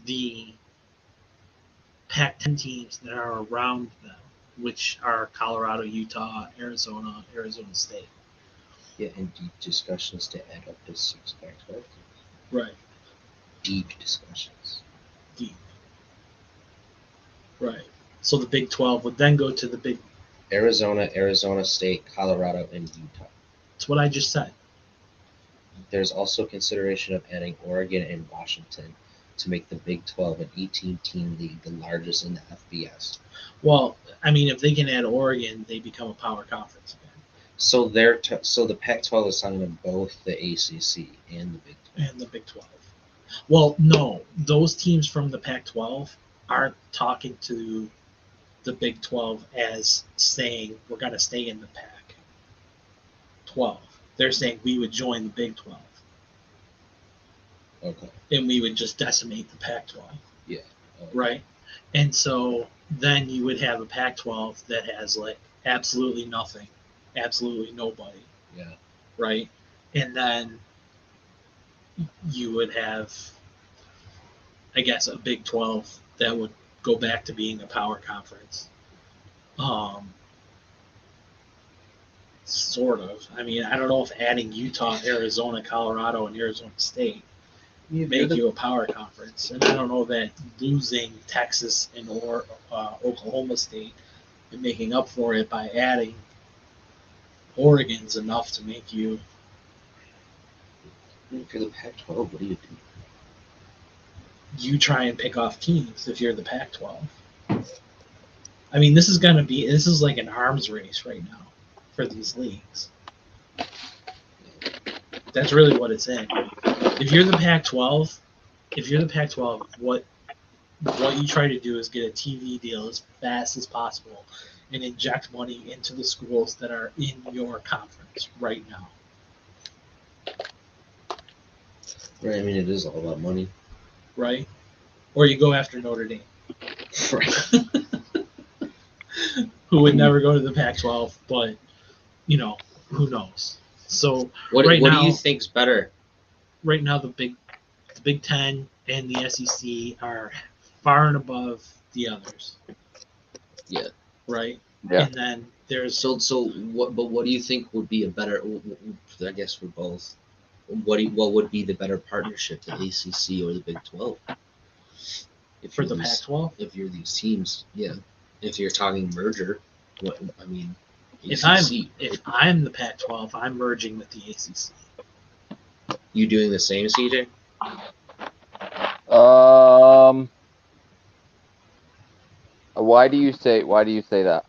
the Pac-10 teams that are around them, which are Colorado, Utah, Arizona State. Yeah, and deep discussions to add up to 6 Pac-12 teams. Right. Deep discussions. Deep. Right. So the Big 12 would then go to the Big Arizona State, Colorado, and Utah. That's what I just said. There's also consideration of adding Oregon and Washington to make the Big 12 an 18-team league, the largest in the FBS. Well, I mean, if they can add Oregon, they become a power conference again. So so the Pac-12 is talking to both the ACC and the Big 12. And the Big 12. Well, no, those teams from the Pac-12 aren't talking to the Big 12 as saying we're going to stay in the Pac-12. They're saying we would join the Big 12. Okay. And we would just decimate the Pac-12. Yeah. Okay. Right? And so then you would have a Pac-12 that has like absolutely nothing, absolutely nobody. Yeah. Right? And then you would have, I guess, a Big 12 that would go back to being a power conference. Sort of. I mean, I don't know if adding Utah, Arizona, Colorado, and Arizona State make you a power conference. And I don't know that losing Texas and Oklahoma State and making up for it by adding Oregon's enough to make you. For the Pac-12, what do you do? You try and pick off teams if you're the Pac-12. I mean, this is like an arms race right now for these leagues. That's really what it's in. If you're the Pac-12, what you try to do is get a TV deal as fast as possible and inject money into the schools that are in your conference right now. Right, I mean, it is all about money. Right? Or you go after Notre Dame. who would never go to the Pac-12, but who knows? So what right do now, you think's better? right now, the Big Ten and the SEC are far and above the others. Yeah. Right. Yeah. And then there's So what? But what do you think would be a better? I guess for both. What would be the better partnership, the ACC or the Big 12? If for you're the these- Pac-12. If you're these teams, yeah. If you're talking merger, what I mean, If ACC, I'm the Pac-12, I'm merging with the ACC. you doing the same, CJ? Why do you say that?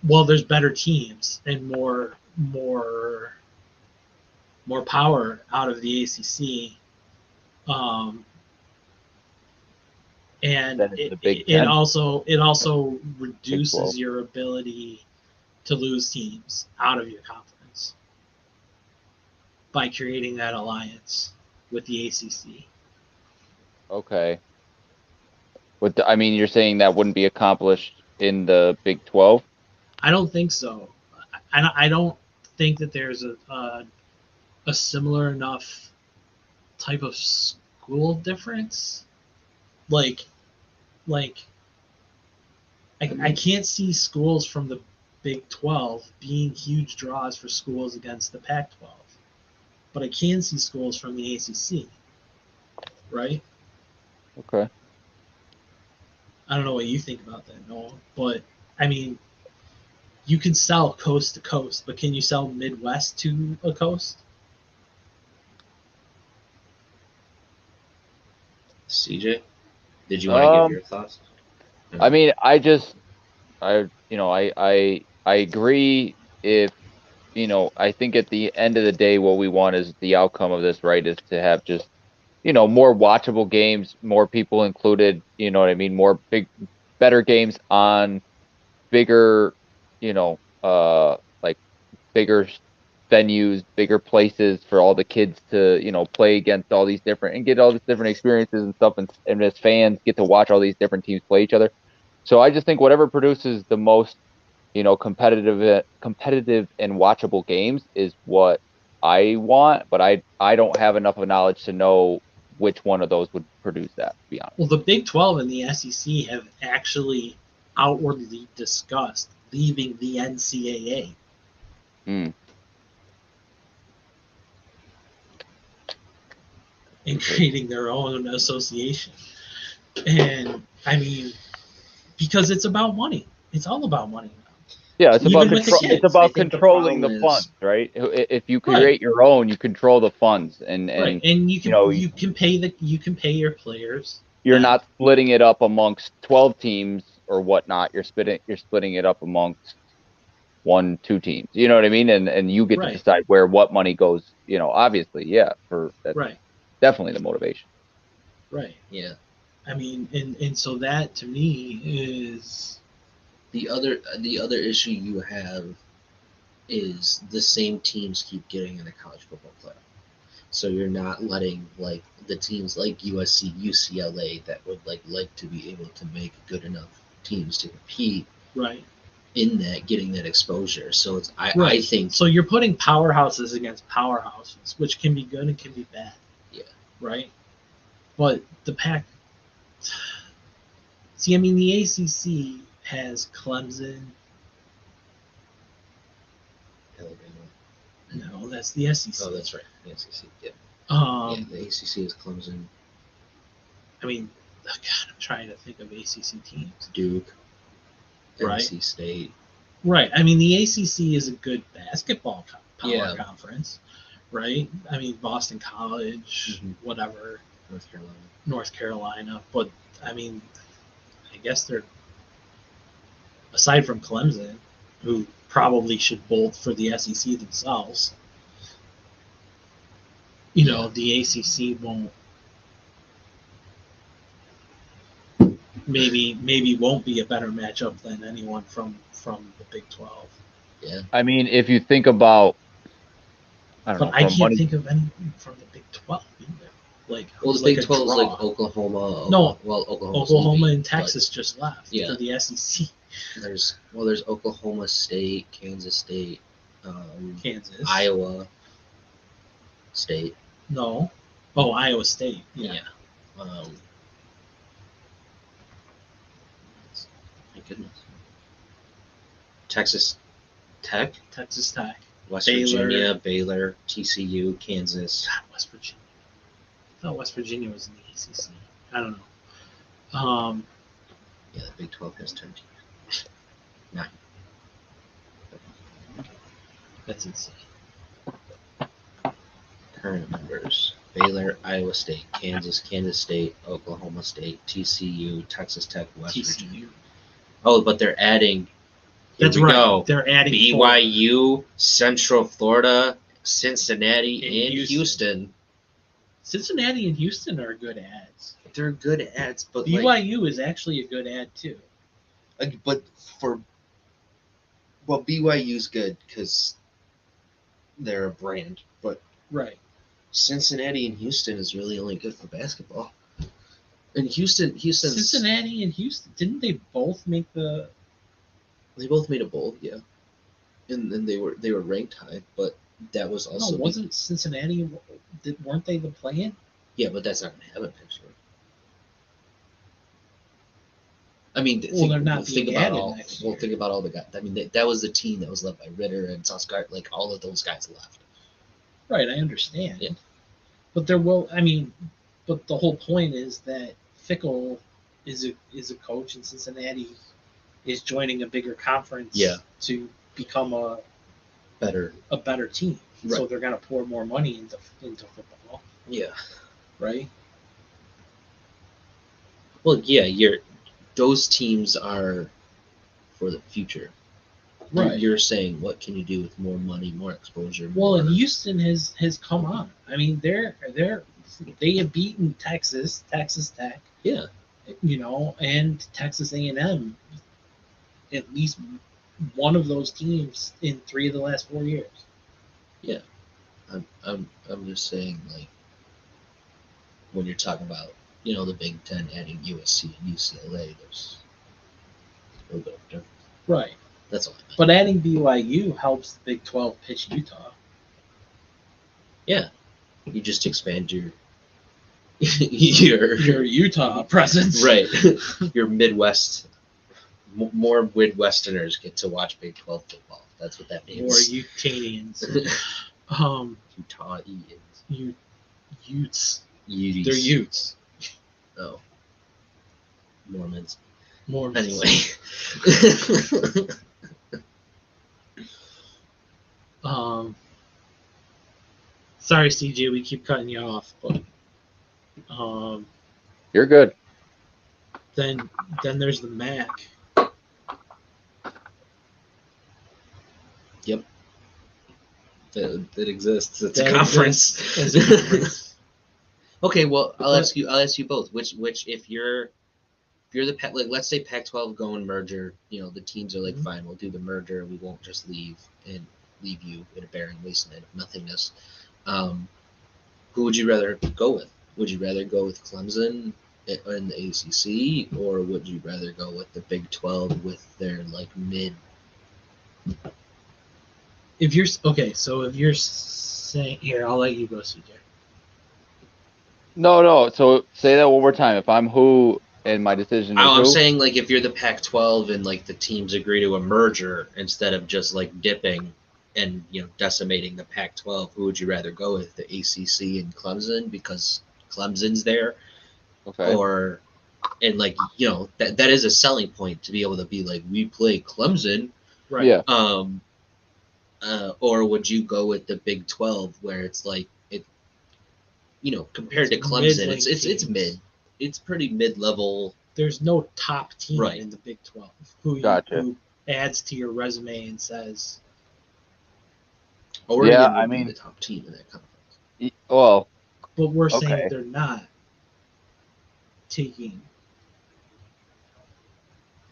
Well, there's better teams and more power out of the ACC. And Then it's the Big it Ten. also reduces 12. your ability to lose teams out of your conference by creating that alliance with the ACC. Okay. I mean, you're saying that wouldn't be accomplished in the Big 12? I don't think so. I don't think that there's a similar enough type of school difference. Like I can't see schools from the Big 12 being huge draws for schools against the Pac-12, but I can see schools from the ACC, right? Okay. I don't know what you think about that, Noah, but I mean, you can sell coast to coast, but can you sell Midwest to a coast? CJ, did you want to give your thoughts? I mean, I agree. If I think at the end of the day, what we want is the outcome of this, right? Is to have just more watchable games, more people included. You know what I mean? Better games on bigger, like bigger venues, bigger places for all the kids to play against all these different and get all these different experiences and stuff, and as fans get to watch all these different teams play each other. So I just think whatever produces the most competitive and watchable games is what I want, but I don't have enough of knowledge to know which one of those would produce that, to be honest. Well, the Big 12 and the SEC have actually outwardly discussed leaving the NCAA. And creating their own association. And I mean, because it's about money. It's all about money now. Yeah, it's Even about with the control. kids. It's about I think the controlling problem the is- funds, right? If you create your own, you control the funds, and Right. And you can pay your players. you're not splitting it up amongst 12 teams or whatnot. You're splitting it up amongst 1-2 teams. You know what I mean? And you get to decide what money goes. Obviously, yeah, for that's definitely the motivation. Right. Yeah. I mean, and so that to me is the other issue you have is the same teams keep getting in a college football playoff. So you're not letting like the teams like USC, UCLA that would like to be able to make good enough teams to compete in that, getting that exposure. So it's I think so you're putting powerhouses against powerhouses, which can be good and can be bad. Yeah. Right. But the Pac. See, I mean, the ACC has Clemson. No, that's the SEC. Oh, that's right. The SEC. Yeah. The ACC is Clemson. I mean, God, I'm trying to think of ACC teams. Duke. Right. NC State. Right. I mean, the ACC is a good basketball power conference, right? I mean, Boston College, whatever. North Carolina. But, I mean, I guess they're, aside from Clemson, who probably should bolt for the SEC themselves, the ACC won't, maybe won't be a better matchup than anyone from the Big 12. Yeah. I mean, if you think about, I can't think of anyone from the Big 12 either. Well, the like Big a 12 is draw. like Oklahoma. No, well, Oklahoma leaving, and Texas just left yeah. for the SEC. There's Oklahoma State, Kansas State, Kansas, Iowa State. No, oh, Iowa State. Yeah. My goodness. Texas Tech, Texas Tech, West Baylor. Virginia, Baylor, TCU, Kansas. God, West Virginia. I thought West Virginia was in the ACC. I don't know. Yeah, the Big 12 has 10 teams. 9. That's insane. Current members: Baylor, Iowa State, Kansas State, Oklahoma State, TCU, Texas Tech, West Virginia. TCU. Oh, but they're adding. That's Here we right. go. They're adding BYU, Central Florida, Cincinnati, and Houston. Houston. Cincinnati and Houston are good ads. They're good ads, but BYU is actually a good ad too. BYU's good because they're a brand, but Right. Cincinnati and Houston is really only good for basketball. And Houston, Cincinnati and Houston, didn't they both make the? They both made a bowl, yeah, and then they were ranked high, but that was also wasn't Cincinnati? Weren't they the play-in? Yeah, but that's not going to happen next year. I mean, they're not being added next year. Think about all the guys. I mean, that was the team that was led by Ritter and Saucegard. Like all of those guys left. Right, I understand. Yeah. But but the whole point is that Fickle is a coach, and Cincinnati is joining a bigger conference. Yeah. To become a better team. Right. So they're gonna pour more money into football. Yeah. Right. Well, yeah, those teams are for the future. Right. You're saying what can you do with more money, more exposure? Well, and Houston has come on. I mean, they have beaten Texas Tech. Yeah. And Texas A&M. At least one of those teams in 3 of the last 4 years. Yeah. I'm just saying, like, when you're talking about the Big Ten adding USC and UCLA, there's a little bit of difference. Right. That's all I meant. But adding BYU helps the Big 12 pitch Utah. Yeah. You just expand your Utah presence. Right. Your Midwest. More Midwesterners get to watch Big 12 football. That's what that means. More Utahnians. Utahnians. Utes. Utes. They're Utes. Oh. Mormons. Anyway. Sorry, CJ, we keep cutting you off, but you're good. Then there's the MAC. Yep. That exists. It's a conference. Okay, well, I'll ask you both. Which if you're the like, let's say Pac-12 go and merger, the teams are like, mm-hmm. Fine, we'll do the merger. We won't just leave you in a barren wasteland of nothingness. Who would you rather go with? Would you rather go with Clemson in the ACC, or would you rather go with the Big 12 with their like mid? If you're saying here, I'll let you go, CJ. No. So say that one more time. If I'm who and my decision is I'm who? saying like if you're the Pac-12 and like the teams agree to a merger instead of just like dipping and decimating the Pac-12, who would you rather go with, the ACC and Clemson because Clemson's there, okay, or and like that is a selling point to be able to be like we play Clemson, right? Yeah. Or would you go with the Big 12 where it's like it, compared to Clemson, it's mid, it's pretty mid-level. There's no top team right. in the Big 12 who adds to your resume and says, Oregon would be the top team in that conference. Well, but we're saying they're not taking.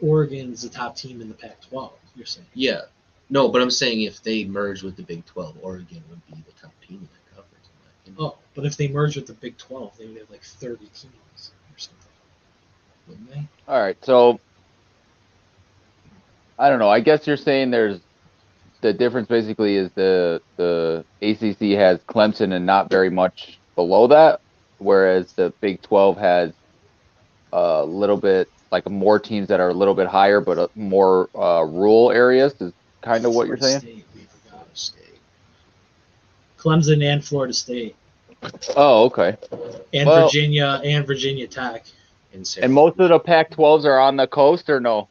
Oregon's the top team in the Pac-12. You're saying? Yeah. No, but I'm saying if they merge with the Big 12, Oregon would be the top team in that conference. In my opinion. But if they merged with the Big 12, they would have like 30 teams or something, wouldn't they? All right, so I don't know. I guess you're saying there's the difference basically is the ACC has Clemson and not very much below that, whereas the Big 12 has a little bit like more teams that are a little bit higher, but more rural areas is kind of what you're saying. State, we forgot. State. Clemson and Florida State. Oh, okay. And Virginia Tech. And most of the Pac-12s are on the coast, or no?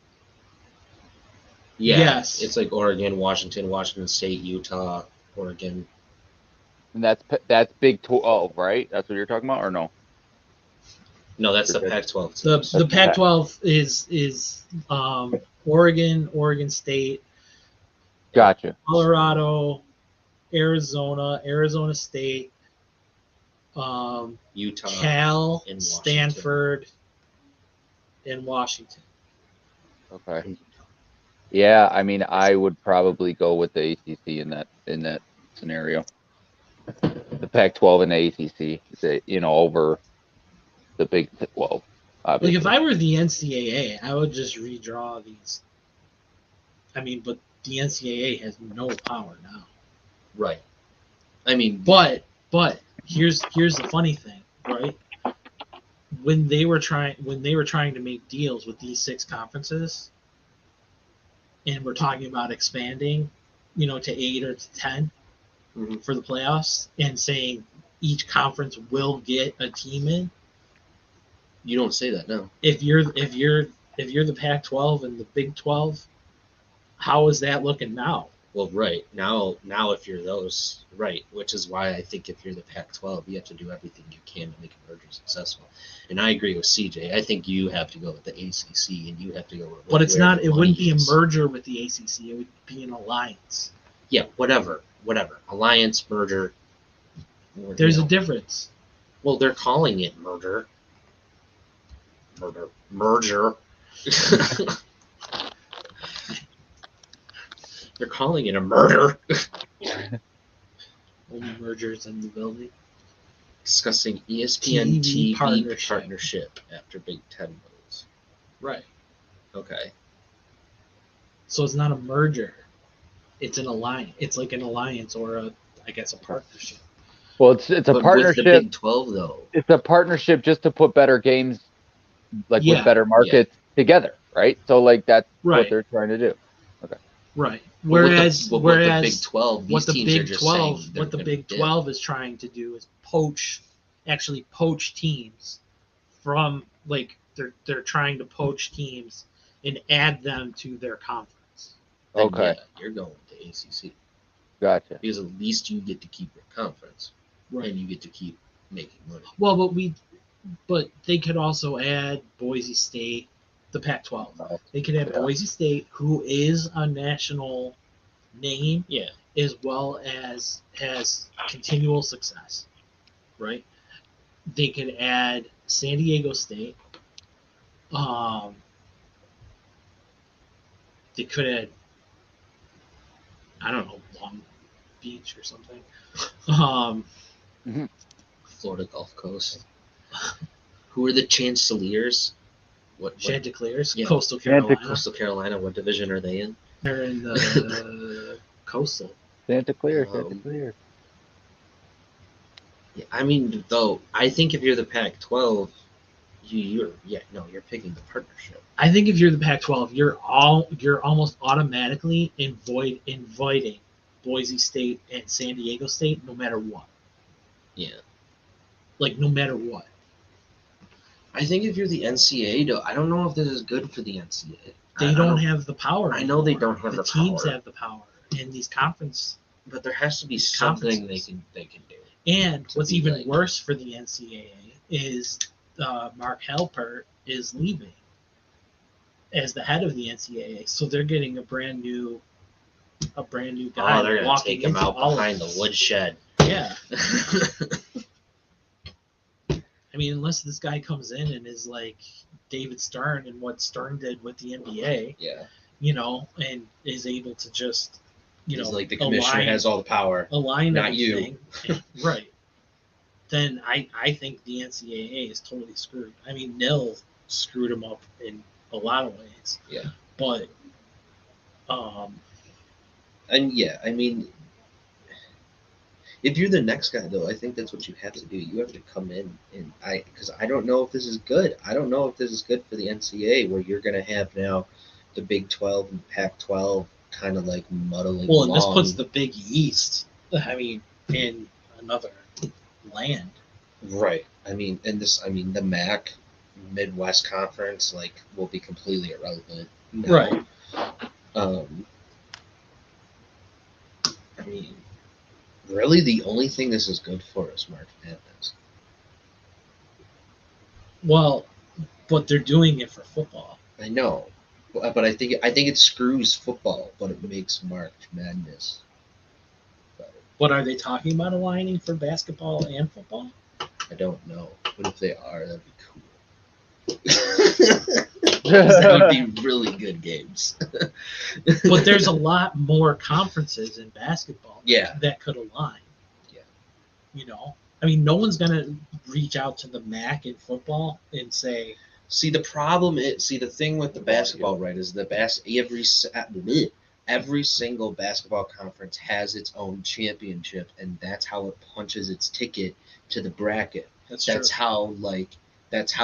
Yeah, yes. It's like Oregon, Washington State, Utah, Oregon. And that's Big 12, right? That's what you're talking about, or no? No, that's the Pac-12. The Pac-12 is Oregon State, gotcha, Colorado, Arizona State, Utah, Cal, Stanford, and Washington. Okay. Yeah, I mean, I would probably go with the ACC in that scenario. The Pac-12 and the ACC, over the Big 12. Obviously. Like if I were the NCAA, I would just redraw these. I mean, but the NCAA has no power now. Right. I mean, but here's the funny thing, right? When they were trying to make deals with these 6 conferences, and we're talking about expanding, to 8 or to 10 for the playoffs, and saying each conference will get a team in. You don't say that, no. If you're the Pac-12 and the Big 12, how is that looking now? Well, right now if you're those, right, which is why I think if you're the Pac-12, you have to do everything you can to make a merger successful. And I agree with CJ. I think you have to go with the ACC, and you have to go with. But it's not. It wouldn't be a merger with the ACC. It would be an alliance. Yeah, whatever. Alliance, merger. There's a difference. Well, they're calling it merger. Merger. They're calling it a murder. Only mergers in the building. Discussing ESPN TV partnership after Big Ten votes. Right. Okay. So it's not a merger. It's an alliance. It's like an alliance or a partnership. Well, it's a partnership. With the Big 12 though. It's a partnership just to put better games, with better markets together, right? So that's what they're trying to do. Okay. Right. Whereas the Big 12, what the Big 12 is trying to do is poach teams from they're trying to poach teams and add them to their conference. Okay. Yeah, you're going with the ACC. Gotcha. Because at least you get to keep your conference, right? And you get to keep making money. Well, but they could also add Boise State. The Pac-12. They could have Boise State, who is a national name, as well as has continual success, right? They could add San Diego State. They could add, I don't know, Long Beach or something. Florida Gulf Coast. Who are the Chancellors? What Chanticleers? Yeah. Coastal Carolina. Coastal Carolina. What division are they in? They're in the Coastal. Santa Clara. Yeah, I mean, though, I think if you're the Pac-12, you're picking the partnership. I think if you're the Pac-12, you're almost automatically inviting Boise State and San Diego State, no matter what. Yeah. No matter what. I think if you're the NCAA, though, I don't know if this is good for the NCAA. They don't have the power. I know they don't have the power. The teams have the power in these conferences. But there has to be something they can do. And what's even worse for the NCAA is Mark Halpert is leaving as the head of the NCAA. So they're getting a brand new guy. Oh, they're going to take him out behind the woodshed. Yeah. I mean, unless this guy comes in and is like David Stern and what Stern did with the NBA, and is able to just, He's like the commissioner has all the power. Align not everything. you. Right. then I think the NCAA is totally screwed. I mean, NIL screwed them up in a lot of ways. Yeah. But, and yeah, I mean, if you're the next guy, though, I think that's what you have to do. You have to come in and because I don't know if this is good. I don't know if this is good for the NCAA, where you're going to have now the Big 12 and Pac-12 kind of like muddling well, and this along. puts the Big East, I mean, in another land. Right. I mean, the MAC Midwest Conference will be completely irrelevant. Now. Right. I mean, really, the only thing this is good for is March Madness. Well, but they're doing it for football. I know, but I think it screws football, but it makes March Madness better. But are they talking about aligning for basketball and football? I don't know, but if they are, that'd be cool. That would be really good games. But there's a lot more conferences in basketball that could align. Yeah. You know? I mean, no one's going to reach out to the MAC in football and say... See, the problem is... See, the thing with the basketball, right, is every single basketball conference has its own championship, and that's how it punches its ticket to the bracket. That's how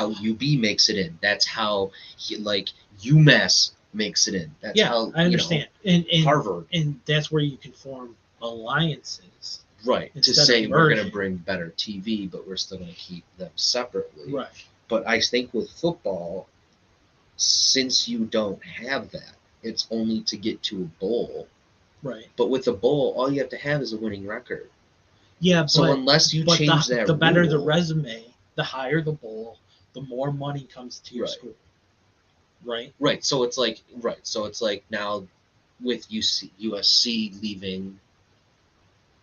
UB makes it in. That's how UMass makes it in. That's how I understand. And Harvard. And that's where you can form alliances. Right. To say we're going to bring better TV, but we're still going to keep them separately. Right. But I think with football, since you don't have that, it's only to get to a bowl. Right. But with a bowl, all you have to have is a winning record. Yeah, so unless you change that the better the rule, resume, the higher the bowl, the more money comes to your school. Right? Right. So it's like now with USC leaving,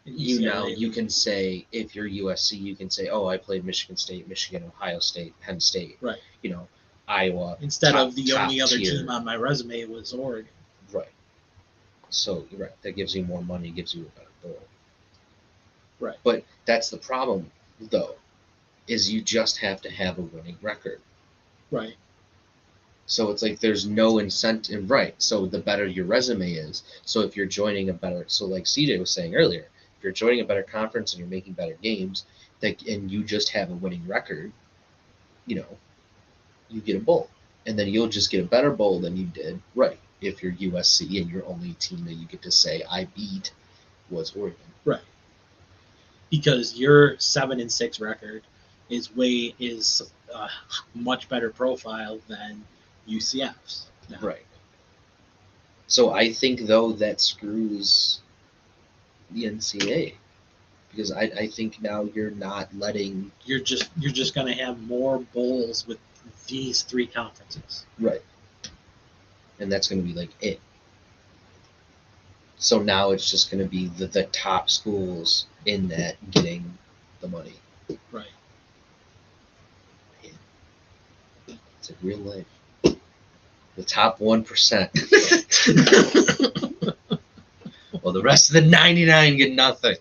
you can say, if you're USC, you can say, oh, I played Michigan State, Michigan, Ohio State, Penn State. Right. Iowa. Instead of the only other team on my resume was Oregon. Right. So you're right. That gives you more money, gives you a better bowl. Right. But that's the problem, though, is you just have to have a winning record. Right. So it's like there's no incentive. Right. So the better your resume is. So if you're joining so like CJ was saying earlier, if you're joining a better conference and you're making better games, and you just have a winning record, you get a bowl. And then you'll just get a better bowl than you did. Right. If you're USC and your only team that you get to say I beat was Oregon. Right. Because your 7-6 record is a much better profile than UCF's. No. Right. So I think, though, that screws the NCAA, because I think now you're not letting... You're just going to have more bowls with these three conferences. Right. And that's going to be like it. So now it's just going to be the top schools in that getting the money. Right. Yeah. It's a real life. The top 1%. Well, the rest of the 99 get nothing.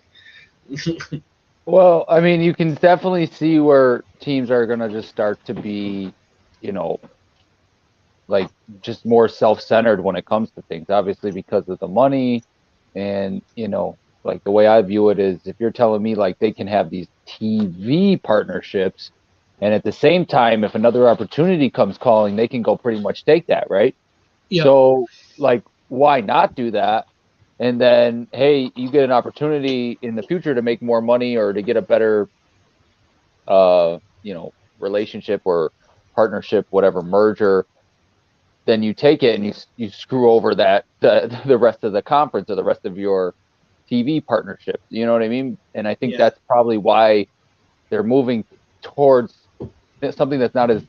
Well, I mean, you can definitely see where teams are going to just start to be, just more self-centered when it comes to things, obviously because of the money. And, the way I view it is, if you're telling me they can have these TV partnerships, and at the same time, if another opportunity comes calling, they can go pretty much take that, right? Yeah. So, why not do that? And then, hey, you get an opportunity in the future to make more money or to get a better, relationship or partnership, whatever, merger. Then you take it and you screw over the rest of the conference or the rest of your TV partnership. You know what I mean? And I think that's probably why they're moving towards something that's not as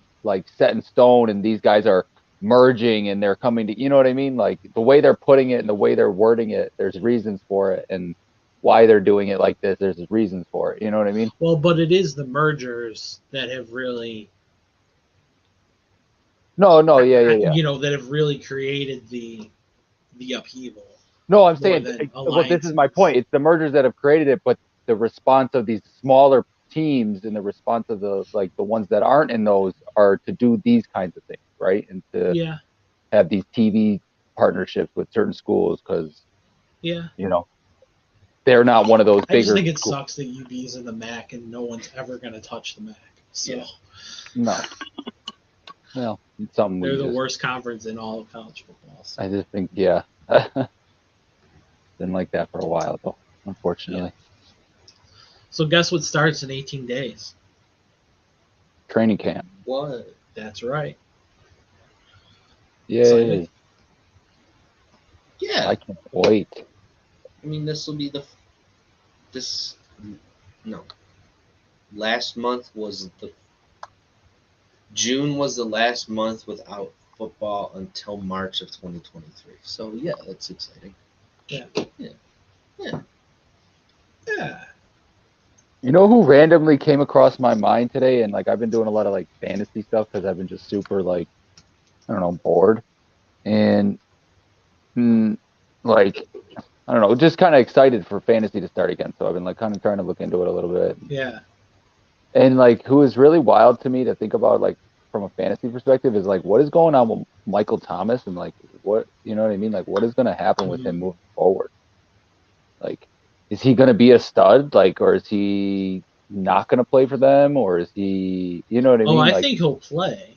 set in stone, and these guys are merging and they're coming to, you know what I mean? The way they're putting it and the way they're wording it, there's reasons for it, and why they're doing it like this, there's reasons for it. You know what I mean? Well, but it is the mergers that have really... No, yeah. That have really created the upheaval. No, I'm saying, this is my point. It's the mergers that have created it, but the response of these smaller teams and the response of the ones that aren't in those are to do these kinds of things, right? And to have these TV partnerships with certain schools because they're not one of those bigger. I just think it sucks that UB's in the MAC and no one's ever going to touch the MAC. So no. Well, it's something they're the worst conference in all of college football. So. I just think, been like that for a while, though, unfortunately. So guess what starts in 18 days? Training camp. What? That's right. Yay. Yeah. I can't wait. I mean, this will be last month was June was the last month without football until March of 2023. So, yeah, that's exciting. Yeah. You know who randomly came across my mind today? And, I've been doing a lot of, fantasy stuff because I've been just super, bored. And, I don't know, just kind of excited for fantasy to start again. So I've been, kind of trying to look into it a little bit. Yeah. And, who is really wild to me to think about, from a fantasy perspective is, what is going on with Michael Thomas and, what, you know what I mean? What is going to happen with him moving forward? Is he going to be a stud? Or is he not going to play for them? Or is he, you know what I mean? I think he'll play.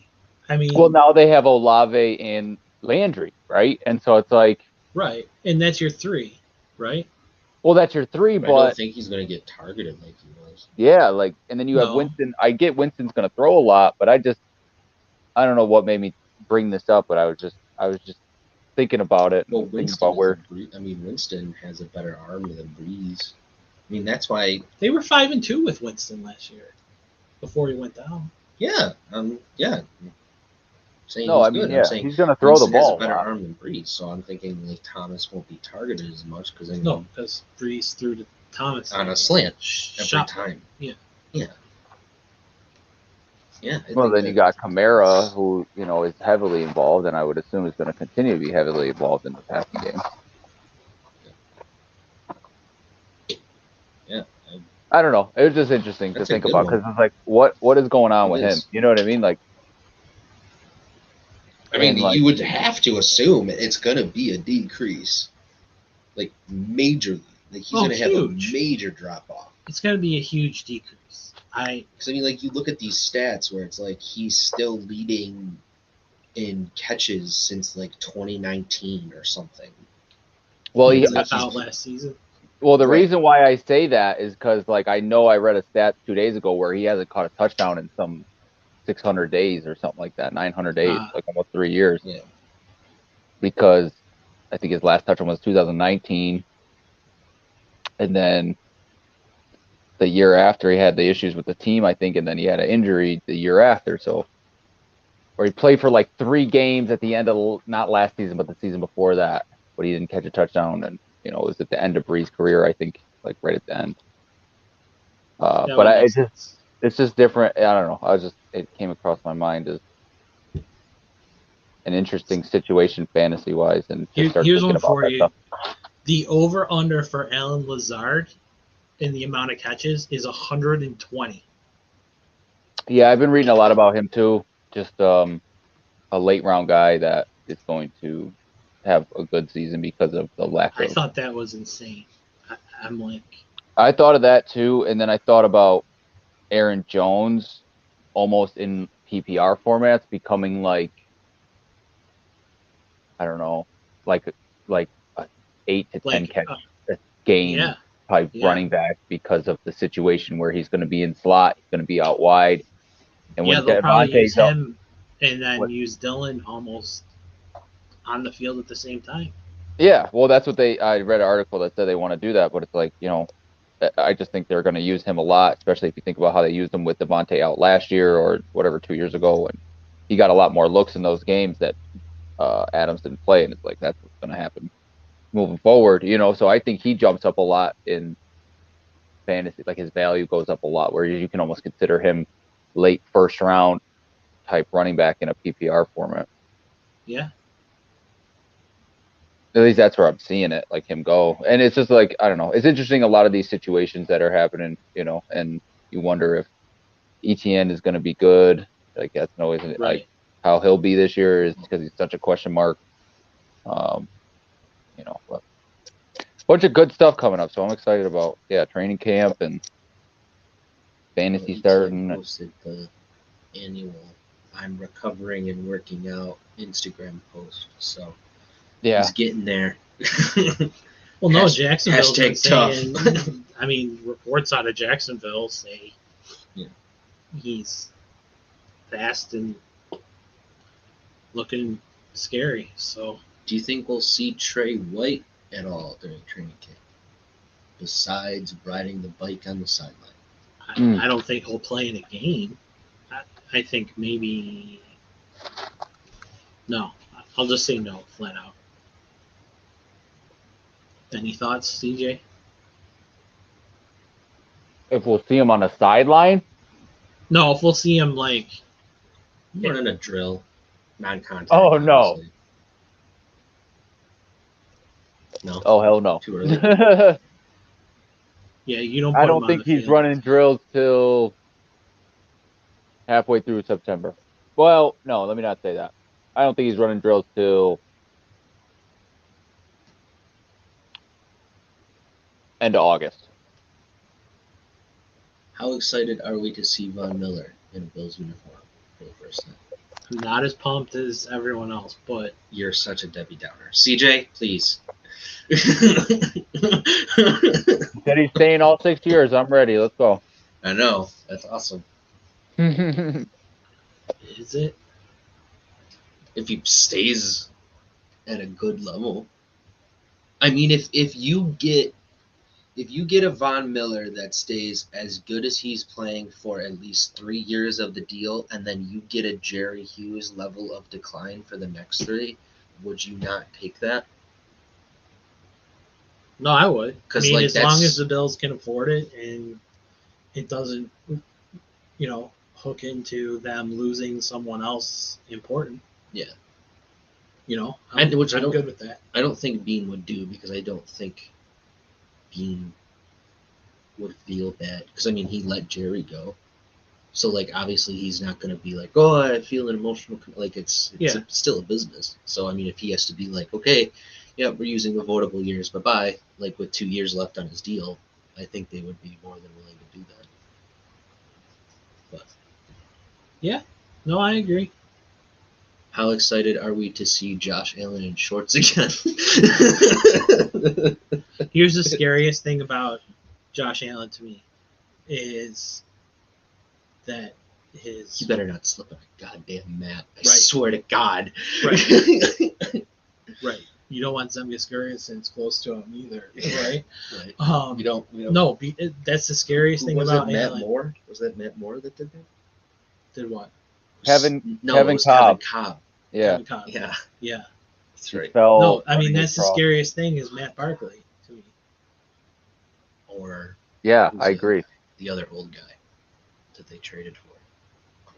I mean. Well, now they have Olave and Landry, right? And so it's right. And that's your 3, right? Well, that's your 3, but I don't think he's going to get targeted like he was. Yeah, and then you have Winston. I get Winston's going to throw a lot, but I don't know what made me bring this up, but I was just thinking about it. Well, Winston Winston has a better arm than Breeze. I mean, that's why they were 5-2 with Winston last year before he went down. Yeah. Saying he's going to throw the ball. Has a better arm than Breeze, so I'm thinking Thomas won't be targeted as much because because Breeze threw to Thomas on a slant every time. Yeah. Well, then you got Kamara, who is heavily involved, and I would assume is going to continue to be heavily involved in the passing game. Yeah. I don't know. It was just interesting to think about because it's what is going on with him? You know what I mean? You would have to assume it's going to be a decrease, majorly. He's going to have a major drop off. It's going to be a huge decrease. Because you look at these stats where it's he's still leading in catches since 2019 or something. Well, he's out last season. Well, the reason why I say that is because I know I read a stat 2 days ago where he hasn't caught a touchdown in some 600 days or something like that, 900 days, almost 3 years. Yeah. Because I think his last touchdown was 2019, and then the year after he had the issues with the team, I think, and then he had an injury the year after. So, or he played for 3 games at the end of not last season, but the season before that, but he didn't catch a touchdown, and it was at the end of Bree's career, I think, right at the end. But it's just different. I don't know. It came across my mind as an interesting situation fantasy wise, and here's one for you. Stuff. The over under for Alan Lazard in the amount of catches is 120. Yeah, I've been reading a lot about him too. Just a late round guy that is going to have a good season because of the lack of. I thought that was insane. I thought of that too, and then I thought about Aaron Jones almost in PPR formats becoming I don't know, a 8 to 10 catch a game type running back because of the situation where he's going to be in slot, he's going to be out wide, and when they'll probably use him and then use Dylan almost on the field at the same time. Yeah, well, that's what I read an article that said they want to do that, but it's I just think they're going to use him a lot, especially if you think about how they used him with Devontae out last year or whatever 2 years ago, and he got a lot more looks in those games that Adams didn't play, and it's that's what's going to happen moving forward, So I think he jumps up a lot in fantasy, his value goes up a lot, where you can almost consider him late first round type running back in a PPR format. Yeah. At least that's where I'm seeing it, him go. And it's just I don't know. It's interesting, a lot of these situations that are happening, and you wonder if ETN is going to be good. Like that's always like how he'll be this year is because he's such a question mark. But bunch of good stuff coming up, so I'm excited about training camp and fantasy starting. Posted the annual "I'm recovering and working out" Instagram post, so he's getting there. Well, no, Jacksonville's been saying, tough. I mean, reports out of Jacksonville say he's fast and looking scary. So, do you think we'll see Trey White at all during training camp, besides riding the bike on the sideline? I don't think he'll play in a game. I think maybe no. I'll just say no, flat out. Any thoughts, CJ? If we'll see him on a sideline? No, if we'll see him like running a drill, non-contact. Oh no! Obviously. No. Oh hell no! Too early. Yeah, you don't. I don't think he's running drills till halfway through September. Well, no, let me not say that. I don't think he's running drills till end of August. How excited are we to see Von Miller in a Bills uniform for the first time? I'm not as pumped as everyone else, but you're such a Debbie Downer. CJ, please. Said he's staying all 6 years. I'm ready. Let's go. I know. That's awesome. Is it? If he stays at a good level. I mean, if you get a Von Miller that stays as good as he's playing for at least 3 years of the deal, and then you get a Jerry Hughes level of decline for the next 3, would you not take that? No, I would. I mean, like, as long as the Bills can afford it and it doesn't, hook into them losing someone else important. Yeah. I'm good with that. I don't think Bean would do, because I don't think Bean would feel bad, because I mean he let Jerry go, so like obviously he's not going to be like, oh, I feel an emotional, like it's still a business. So I mean, if he has to be like, okay, yeah, we're using the votable years, bye, like with 2 years left on his deal, I think they would be more than willing to do that. But yeah, no, I agree. How excited are we to see Josh Allen in shorts again? Here's the scariest thing about Josh Allen to me is that You better not slip on a goddamn mat. I swear to God. Right. Right. You don't want Zemgus close to him either, right? Right. We don't. No, that's the scariest thing about Matt Allen. Moore? Was that Matt Moore that did that? Did what? Kevin Cobb. Cobb. Yeah. Kevin Cobb. Yeah. That's right. No, I mean that's the scariest thing is Matt Barkley to me. Or I agree. The other old guy that they traded for.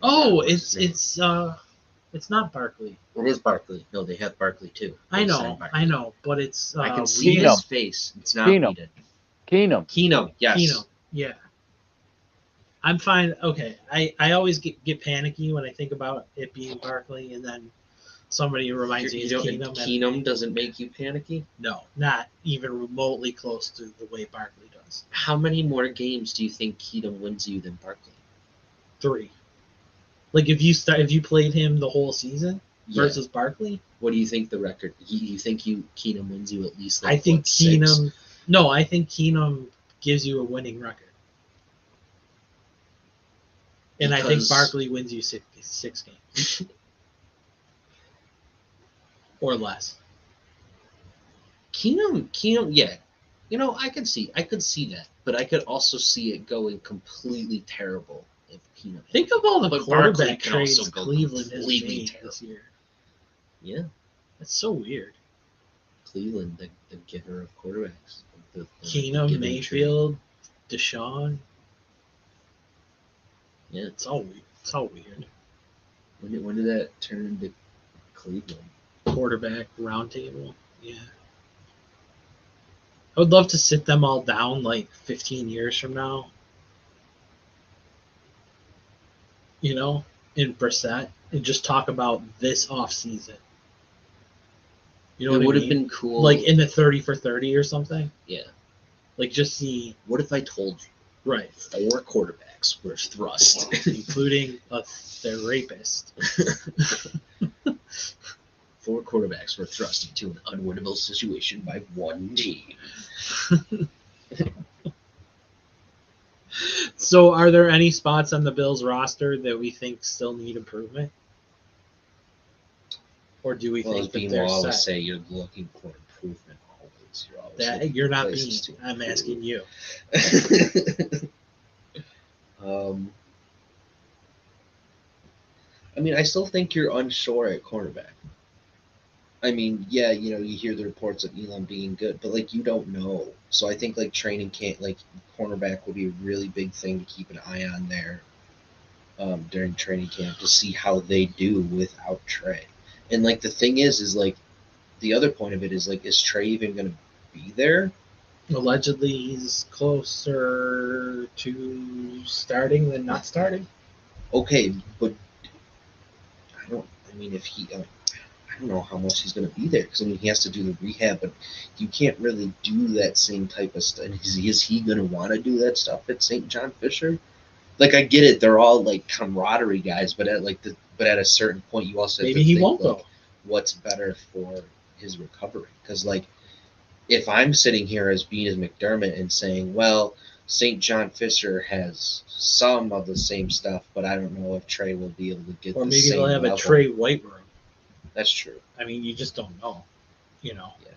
Oh, it's not Barkley. It is Barkley. No, they have Barkley too. I know, but it's I can see Keenum. his face. It's not Keenum. Keenum, yes. Keenum, yeah. I'm fine. Okay, I always get panicky when I think about it being Barkley, and then somebody reminds me of Keenum. Keenum doesn't make you panicky? No, not even remotely close to the way Barkley does. How many more games do you think Keenum wins you than Barkley? 3. Like if you played him the whole season versus Barkley. What do you think the record? You think Keenum wins you at least? Like, I think Keenum. 6? No, I think Keenum gives you a winning record. And I think Barkley wins you 6 games. Or less. Keenum, yeah. I could see that, but I could also see it going completely terrible if Keenum. Think of all the quarterback trades Cleveland has made this year. Yeah. That's so weird. Cleveland, the giver of quarterbacks. Keenum, Mayfield, Deshaun. Yeah, it's all weird. When did that turn into Cleveland? Quarterback roundtable. Yeah. I would love to sit them all down like 15 years from now you know, in Brissett and just talk about this off season. You know it what would I have mean? been cool. Like in the 30 for 30 or something. Yeah. Like just see. What if I told you? Right. 4 quarterbacks were thrust, including their rapist. 4 quarterbacks were thrust into an unwinnable situation by one team. So, are there any spots on the Bills roster that we think still need improvement, or do we think that they're always set? say you're looking for improvement always. You're always looking That you're for not places being. to I'm improve. asking you. I mean, I still think you're unsure at cornerback. I mean, yeah, you know, you hear the reports of Elam being good, but like you don't know. So I think like training camp, like cornerback will be a really big thing to keep an eye on there during training camp to see how they do without Trey. And like the thing is like the other point of it is like, is Trey even going to be there? Allegedly, he's closer to starting than not starting. Okay, but I don't. I mean, if he. I don't know how much he's going to be there because I mean he has to do the rehab, but you can't really do that same type of stuff. Is he going to want to do that stuff at St. John Fisher? Like I get it, they're all like camaraderie guys, but at a certain point you also have Maybe to he think, won't like, go. what's better for his recovery? Because like if I'm sitting here as being as McDermott and saying, well, St. John Fisher has some of the same stuff, but I don't know if Trey will be able to get Or the maybe same they'll have level. a Trey White room. That's true. I mean, you just don't know, you know. Yeah.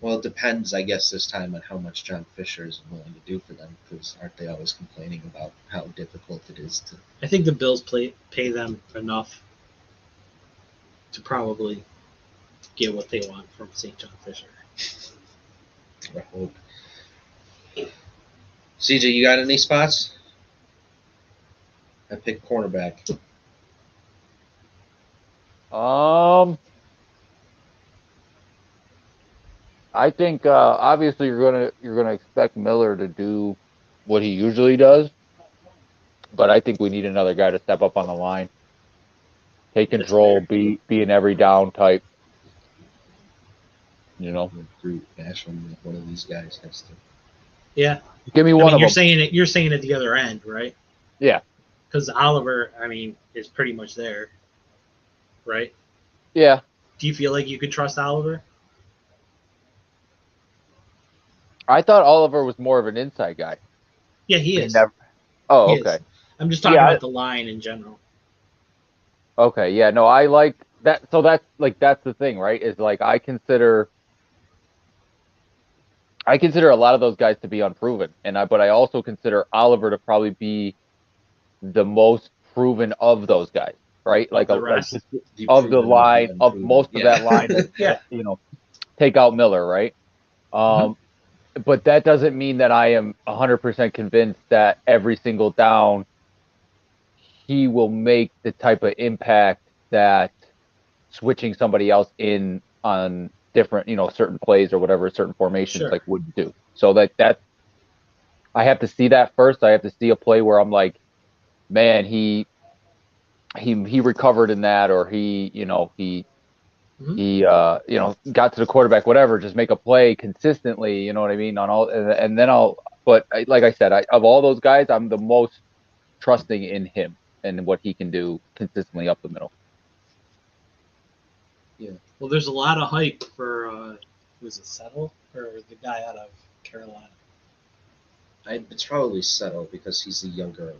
Well, it depends, I guess, this time on how much John Fisher is willing to do for them, because aren't they always complaining about how difficult it is to... I think the Bills pay them enough to probably get what they want from St. John Fisher. I hope. CJ, you got any spots? I picked cornerback. I think obviously you're gonna expect Miller to do what he usually does, but I think we need another guy to step up on the line, take control, be an every down type. You know, Brute fashion, one of these guys has to. Yeah. give me one of you're them. You're saying at the other end, right? Yeah. Because Oliver, I mean, is pretty much there, right? Yeah. Do you feel like you could trust Oliver? I thought Oliver was more of an inside guy. Yeah, he is. Oh, He okay. is. I'm just talking about the line in general. Okay, yeah, no, I like that. So that's the thing, right? Is like I consider a lot of those guys to be unproven, but I also consider Oliver to probably be the most proven of those guys, right? Like the rest? Of the line, of most of that line, Yeah. you know, take out Miller, right? But that doesn't mean that I am 100% convinced that every single down he will make the type of impact that switching somebody else in on different, certain plays or whatever, certain formations like would do. So that I have to see that first. I have to see a play where I'm like, man, he recovered in that, or he got to the quarterback, whatever, just make a play consistently, you know what I mean? On all, and then but like I said, of all those guys, I'm the most trusting in him and what he can do consistently up the middle. Yeah. Well, there's a lot of hype for was it Settle or the guy out of Carolina? It's probably Settle because he's the younger of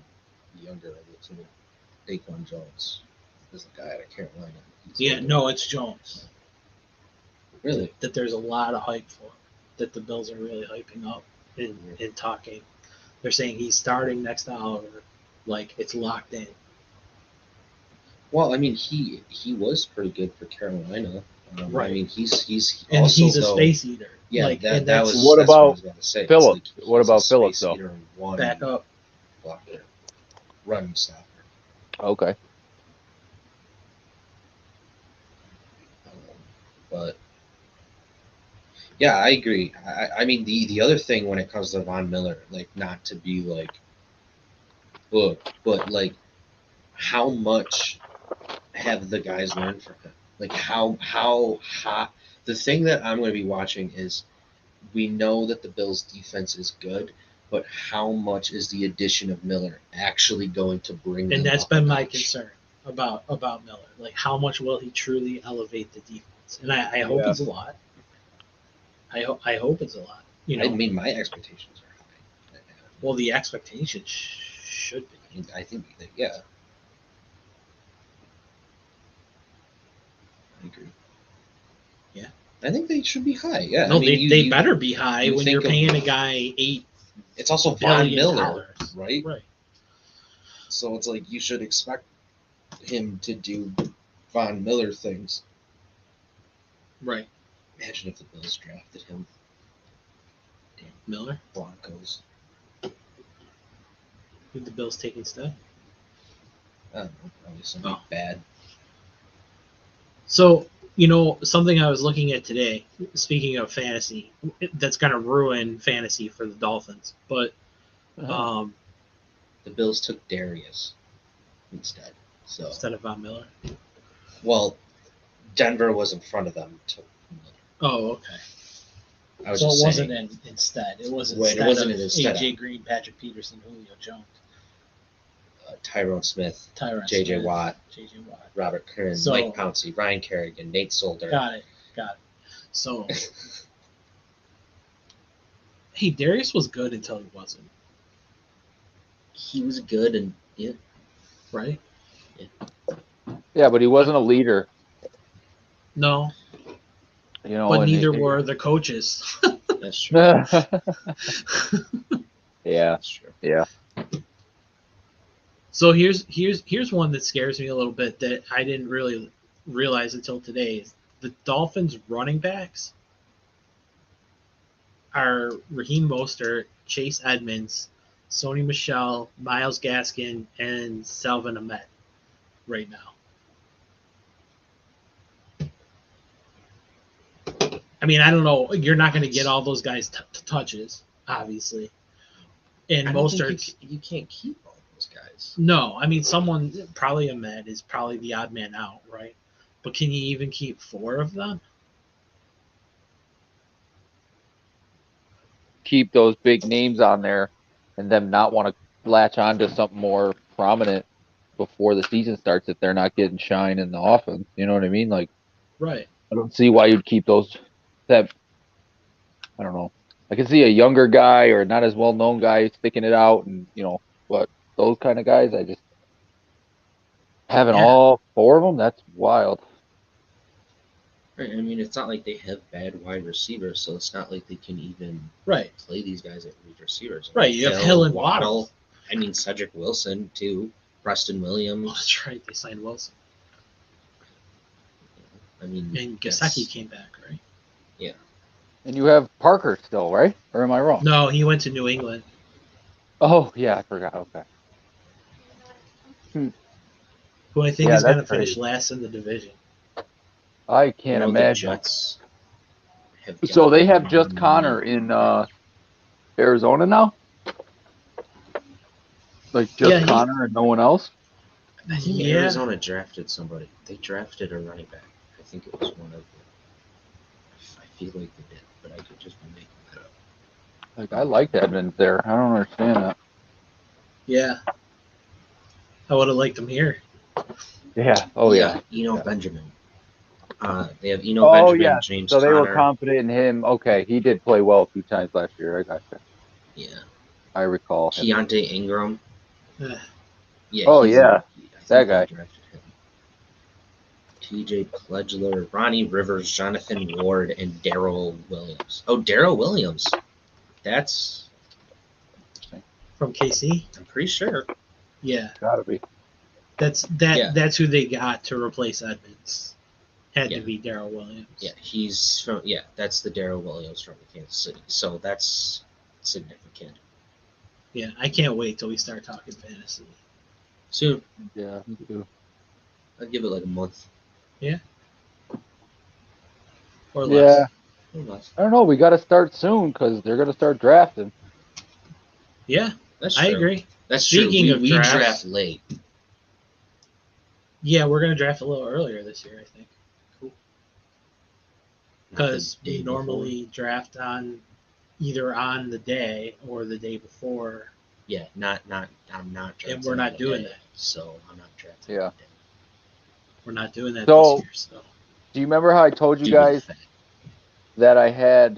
the two. Daquan Jones is the guy out of Carolina. It's Jones. Really? That there's a lot of hype for. That the Bills are really hyping up in talking. They're saying he's starting next to Oliver. Like, it's locked in. Well, I mean, he was pretty good for Carolina. Right. I mean, he's and also, he's a space eater. Yeah, like, that was what that's about what I was going to say. Phillips? Like, what about Phillips though? Back up. Blocker, run stopper. Okay. But yeah, I agree. I mean, the other thing when it comes to Von Miller, like, not to be like, look, but like, how much have the guys learned from him? Like how the thing that I'm going to be watching is we know that the Bills' defense is good, but how much is the addition of Miller actually going to bring? And them that's up been a my notch? concern about Miller. Like, how much will he truly elevate the defense? And I hope Yeah. it's a lot. I hope it's a lot. You know, I mean, my expectations are high. well, the expectation should be. I think that, yeah. I agree. Yeah. I think they should be high. Yeah. No, I mean, they better be high you when think you're of- paying a guy $8 It's also Von billion. Miller, right? Right. So it's like you should expect him to do Von Miller things. Right. Imagine if the Bills drafted him. Damn Miller. Broncos. Who'd the Bills take instead? I don't know. Probably something bad. So, you know, something I was looking at today, speaking of fantasy, that's going to ruin fantasy for the Dolphins. But The Bills took Darius instead. So instead of Von Miller. well, Denver was in front of them. Took Miller. Oh, okay. I was So just it wasn't saying. instead. It was Wait, it instead wasn't of instead A.J. of. Green, Patrick Peterson, Julio Jones, Tyrone Smith, Tyron J.J. Smith, Watt, J.J. Watt. Robert Kern, So- Mike Pouncey, Ryan Kerrigan, Nate Solder. Got it. So, hey, Darius was good until he wasn't, He was good, and yeah, right? Yeah, but he wasn't a leader. No, You know, but and neither were the coaches. that's true. Yeah, That's true. yeah. So here's one that scares me a little bit that I didn't really realize until today. Is the Dolphins running backs are Raheem Mostert, Chase Edmonds, Sony Michel, Myles Gaskin, and Salvin Ahmed right now. I mean, I don't know. You're not going to get all those guys touches, obviously. And I don't think Mostert, you can't keep all those guys. no. I mean, someone probably Ahmed is probably the odd man out, right? But can you even keep 4 of them? Keep those big names on there and them not want to latch on to something more prominent before the season starts if they're not getting shine in the offense. You know what I mean? Like, Right. I don't see why you'd keep those. That, I don't know. I can see a younger guy or not as well known guy sticking it out, and but those kind of guys, I just having all 4 of them. That's wild. Right. I mean, it's not like they have bad wide receivers, so it's not like they can even Right. play these guys at wide receivers. Right. You have Hill and Waddle. I mean, Cedric Wilson too. Preston Williams. Oh, that's right. They signed Wilson. I mean, And Gesicki came back, right? And you have Parker still, right? Or am I wrong? No, he went to New England. Oh yeah, I forgot. Okay. Who I think Yeah, is going to that's finish crazy. last in the division. I can't the imagine. Jets have So they got- have just Connor in Arizona now? Like just Yeah, Connor and no one else? I think Yeah. Arizona drafted somebody. They drafted a running back. I think it was one of them. I feel like they did, but I could just be making that up. Like I liked Edmonds there. I don't understand that. Yeah. I would have liked him here. Yeah. Oh yeah. Eno Benjamin. They have Eno Oh, Benjamin, yeah. James So they were Conner. confident in him. Okay, he did play well a few times last year. I gotcha. Yeah. I recall. him. Keontae Ingram. Eh, Yeah. Oh, he's yeah. I think That they guy. drafted him. TJ Pledgler, Ronnie Rivers, Jonathan Ward, and Darrell Williams. Oh, Darrell Williams. That's, from KC. I'm pretty sure. Yeah. Gotta be. That's Yeah. That's who they got to replace Edmonds. Had Yeah. to be Darrell Williams. Yeah, he's from, that's the Darrell Williams from Kansas City. So that's significant. Yeah. I can't wait till we start talking fantasy. Soon. Yeah, me too. I'll give it like a month. Or less. Yeah. Or less. I don't know. We got to start soon because they're gonna start drafting. Yeah. That's I true. agree. That's Speaking true. of We drafts- draft late. Yeah, we're gonna draft a little earlier this year, I think. Cool. Because The day we normally draft on either on the day or the day before. Yeah, I'm not drafting. And we're not on the doing day, that. So I'm not drafting. Yeah. on the day. We're not doing that So- this year. So Do you remember how I told you Due to the guys fact- that I had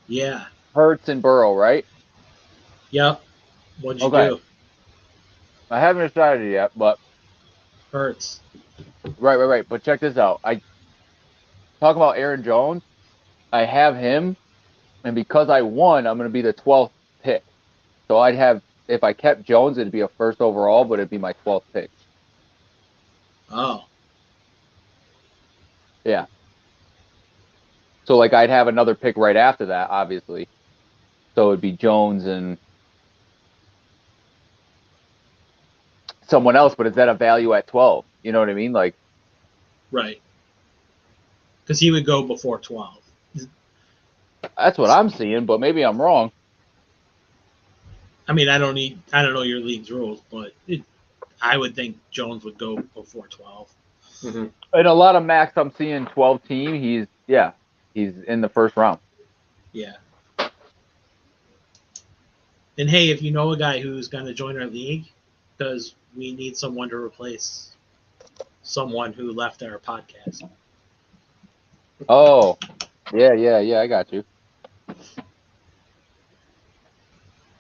yeah, Hurts and Burrow, right? yep. What'd you Okay. do? I haven't decided yet, but Hurts. right. But check this out. I talk about Aaron Jones. I have him, and because I won, I'm going to be the 12th pick. So I'd have, if I kept Jones, it'd be a first overall, but it'd be my 12th pick. Oh, Yeah. So like I'd have another pick right after that, obviously. So it'd be Jones and someone else, but is that a value at 12? You know what I mean? Like, right. Because he would go before 12. that's what I'm seeing, but maybe I'm wrong. I mean, I don't know your league's rules, but I would think Jones would go before 12. Mm-hmm. In a lot of Max I'm seeing 12 team, he's in the first round. Yeah. And hey, if you know a guy who's going to join our league, because we need someone to replace someone who left our podcast. Oh, yeah, I got you.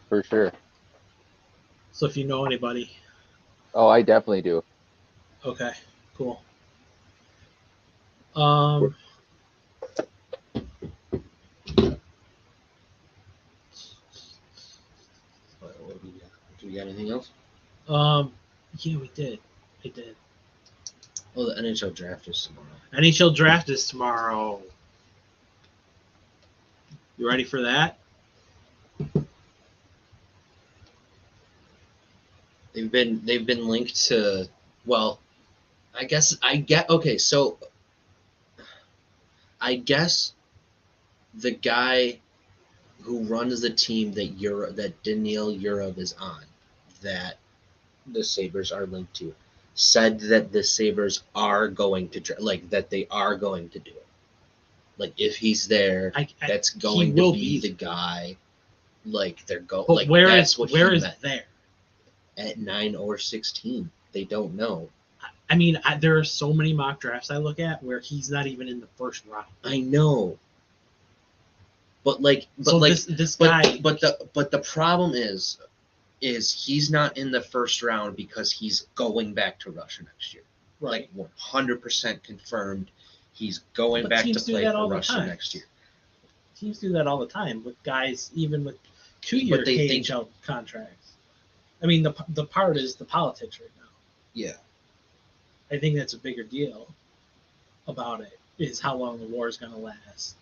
For sure. So if you know anybody, Oh, I definitely do. okay, cool. What do we got? Do we got anything else? Yeah, we did. I did. Oh, the NHL Draft is tomorrow. NHL Draft is tomorrow. You ready for that? They've been linked to, well, I get okay, so I guess the guy who runs the team that Daniil Yurov is on, that the Sabres are linked to, said that the Sabres are going to that they are going to do it. Like if he's there, that's going to be the guy. Like they're going. But like where that's is what where he is meant. there? At 9 or 16, they don't know. I mean, there are so many mock drafts I look at where he's not even in the first round. I know. But this guy. But the problem is he's not in the first round because he's going back to Russia next year. Right. Like 100% confirmed, he's going But back to teams do play that for all the Russia time. next year. Teams do that all the time with guys, even with 2-year But they KHL contracts. I mean, the part is the politics right now. Yeah. I think that's a bigger deal about it, is how long the war is going to last,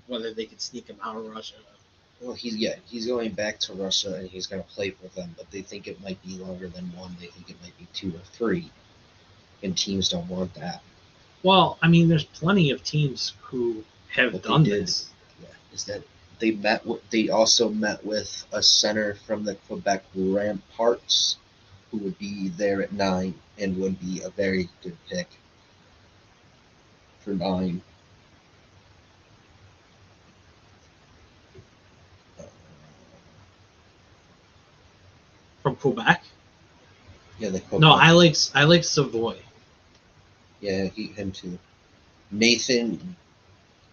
whether they can sneak him out of Russia. Well, he's going back to Russia and he's going to play for them, but they think it might be longer than 1. They think it might be 2 or 3, and teams don't want that. Well, I mean, there's plenty of teams who have done this. Yeah, is that they also met with a center from the Quebec Ramparts, who would be there at 9 and would be a very good pick for 9. From Quebec? Yeah, the Quebec. No, I like Savoy. Yeah, him too. Nathan.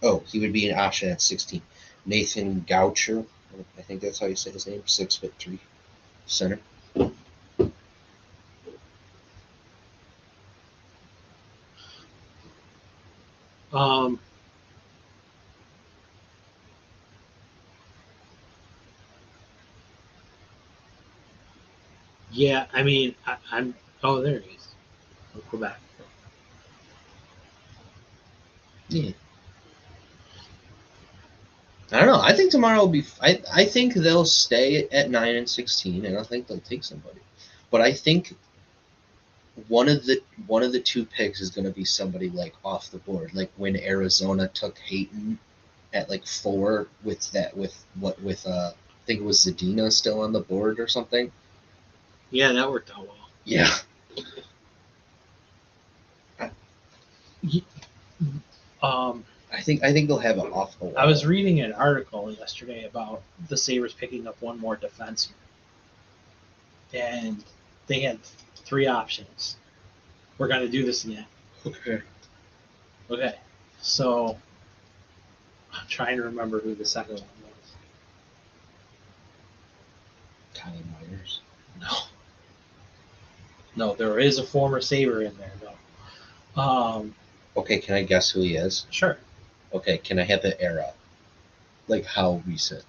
Oh, he would be an option at 16. Nathan Goucher, I think that's how you say his name. 6'3", center. Yeah, I mean, I'm. Oh, there he is. From Quebec. Yeah. I don't know. I think tomorrow will be. I think they'll stay at 9 and 16, and I think they'll take somebody. But I think one of the 2 picks is going to be somebody like off the board, like when Arizona took Hayton at like 4 with I think it was Zadina still on the board or something. Yeah, that worked out well. Yeah. I think they'll have it off the wall. I was reading an article yesterday about the Sabres picking up one more defenseman, and they had 3 options. We're going to do this again. Okay. So I'm trying to remember who the second one was. Tyler Myers. No, there is a former Sabre in there, though. Okay, can I guess who he is? Sure. Okay, can I have the era? Like how recent?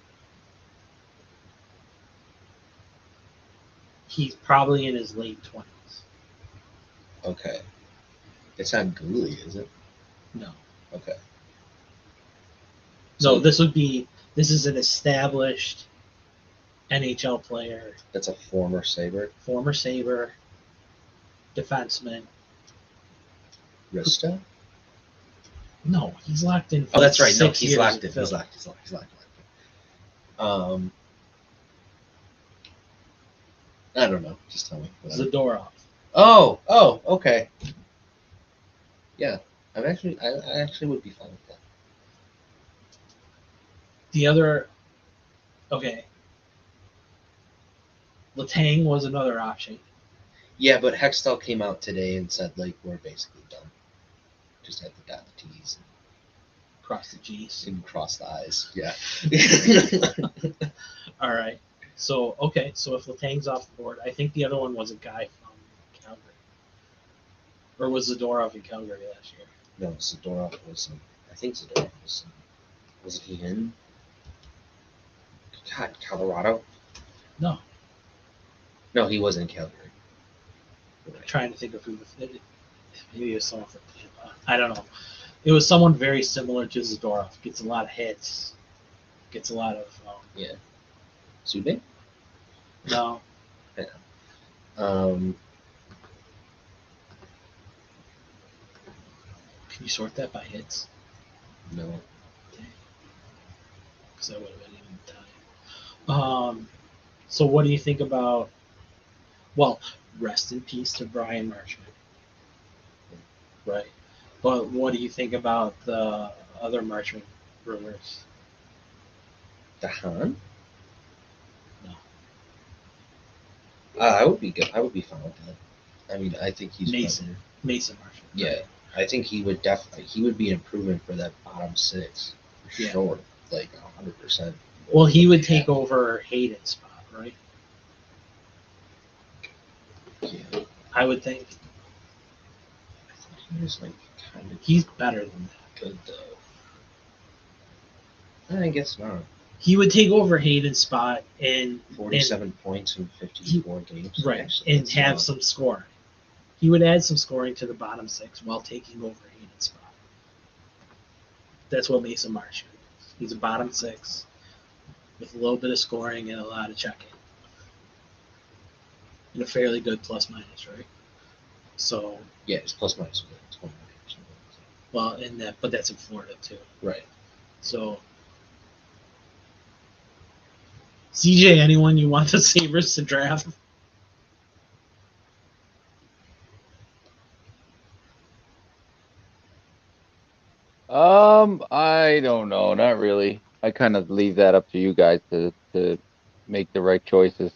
He's probably in his late 20s. Okay. It's not Gooley, is it? No. Okay. No, this is an established NHL player, That's a former Sabre. former Sabre, defenseman. Rista? No, he's locked in. For Oh, that's right. No, 6 he's years locked in in. Philly. He's locked in. I don't know. Just tell me. Whatever. Zadorov. Oh, okay. Yeah, I actually would be fine with that. The other, okay. Letang was another option. Yeah, but Hextall came out today and said like we're basically done. Just have to dot the T's Cross the G's. and cross the I's. Yeah. All right. So if Letang's off the board, I think the other one was a guy from Calgary. Or was Zadorov in Calgary last year? No, Zadorov was. I think Zadorov was. Was he in? God, Colorado. No. No, he was in Calgary. I'm trying to think of who. Maybe it was someone from Tampa. I don't know. It was someone very similar to Zadorov. Gets a lot of hits. Gets a lot of. Yeah. Subban? No. Yeah. Can you sort that by hits? No. Because that would have been even time. So what do you think about? Well, rest in peace to Brian Marchment. Right. But what do you think about the other Marchment rumors? DeHaan? No. I would be good. I would be fine with that. I mean, I think he's Mason Marchment. Yeah, I think he would be an improvement for that bottom 6 for Yeah. sure, like 100%. Well, he would take over Hayden's spot, right? Yeah, I would think I thought he was like kind of he's better than that. good though. I guess not. He would take over Hayden's spot and 47 points in 54 games, right, actually, and that's have not- some scoring. He would add some scoring to the bottom 6 while taking over Hayden's spot. That's what Mason Marchment is. He's a bottom 6 with a little bit of scoring and a lot of checking. And a fairly good plus minus, right? So, Yeah, it's plus minus 29%. well, but that's in Florida too. Right. So, CJ, anyone you want the Sabres to draft? I don't know, not really. I kind of leave that up to you guys to make the right choices.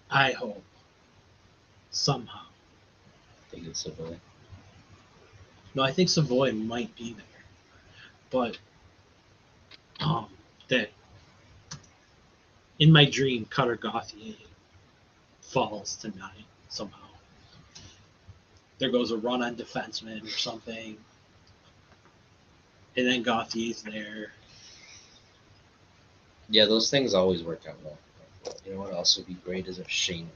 I hope somehow. I think it's Savoy. No, I think Savoy might be there, but that in my dream, Cutter Gauthier falls to 9 somehow. There goes a run on defenseman or something, and then Gauthier's there. Yeah, those things always work out well. You know what else would be great is if Shane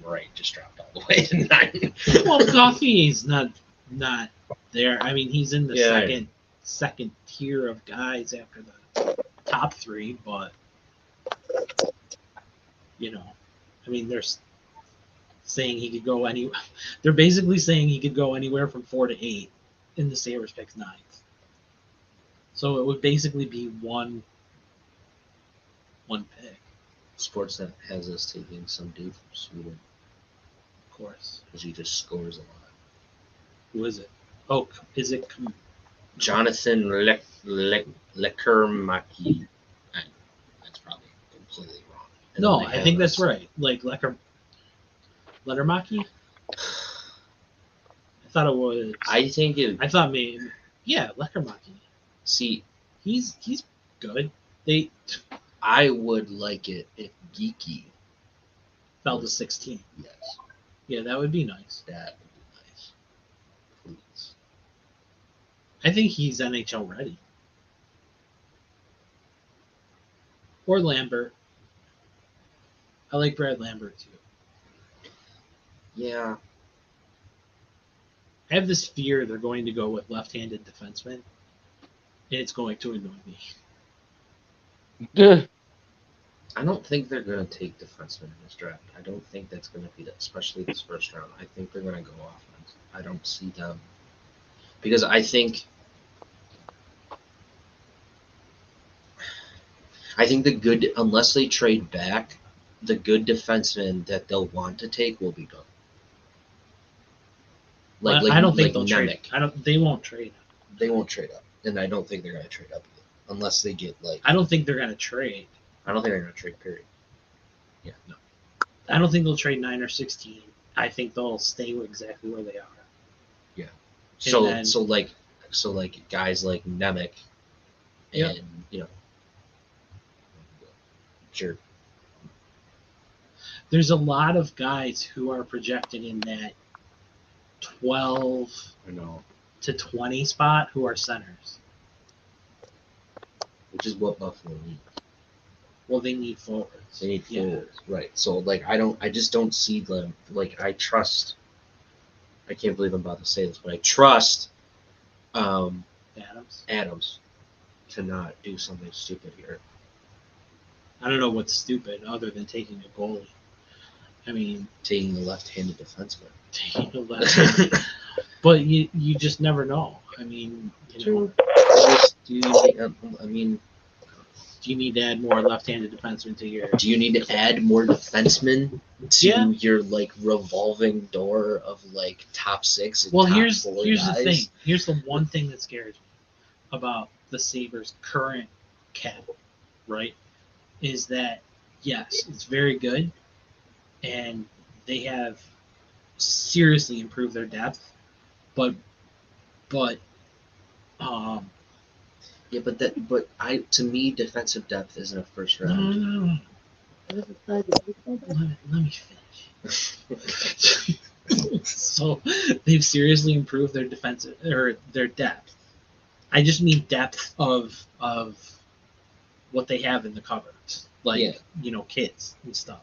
Wright just dropped all the way to 9. Well, Gauthier's not there. I mean, he's in the Yeah, second tier of guys after the top 3, but I mean, there's saying he could go anywhere. They're basically saying he could go anywhere from 4 to 8 in the Sabres picks 9th. So it would basically be one pick. Sportsnet has us taking some dude from Sweden. course. because he just scores a lot. Who is it? Oh, is it? Jonathan Lekermaki. That's probably completely wrong. And No, then they I think have that's us- right. Like Lettermaki? I thought it was. I think it. I thought maybe. Yeah, Lettermaki. See, He's good. I would like it if Geeky. Fell to 16. Yes, Yeah, that would be nice. that would be nice. Please. I think he's NHL ready. Or Lambert. I like Brad Lambert too. Yeah. I have this fear they're going to go with left-handed defensemen, and it's going to annoy me. I don't think they're going to take defensemen in this draft. I don't think that's going to be that, especially this first round. I think they're going to go offense. I don't see them because I think the good, unless they trade back, the good defensemen that they'll want to take will be gone. I don't think they'll Nemec. trade. They won't trade. They won't trade up, and I don't think they're going to trade up either, unless they get like. I don't think they're going to trade. I don't think they're going to trade. Period. Yeah, no. I don't think they'll trade 9 or 16. I think they'll stay exactly where they are. Yeah. And So guys like Nemec, and Yep. Sure. There's a lot of guys who are projected in that 12 I know. to 20 spot who are centers. Which is what Buffalo needs. Well, they need forwards. They need forwards, right? So I just don't see them. I trust. I can't believe I'm about to say this, but I trust Adams to not do something stupid here. I don't know what's stupid other than taking a goalie. I mean, Taking the left-handed defenseman. taking a left, but you just never know. I mean, Do you need to add more left-handed defensemen to your? Do you need to add more defensemen to Yeah. your revolving door of top 6? And Well, top here's 4 the guys? thing. Here's the one thing that scares me about the Sabres' current cap, right? Is that yes, it's very good, and they have seriously improved their depth, but Yeah, to me, defensive depth isn't a first no, round. let me finish. So they've seriously improved their defensive or their depth. I just mean depth of what they have in the cupboards, kids and stuff.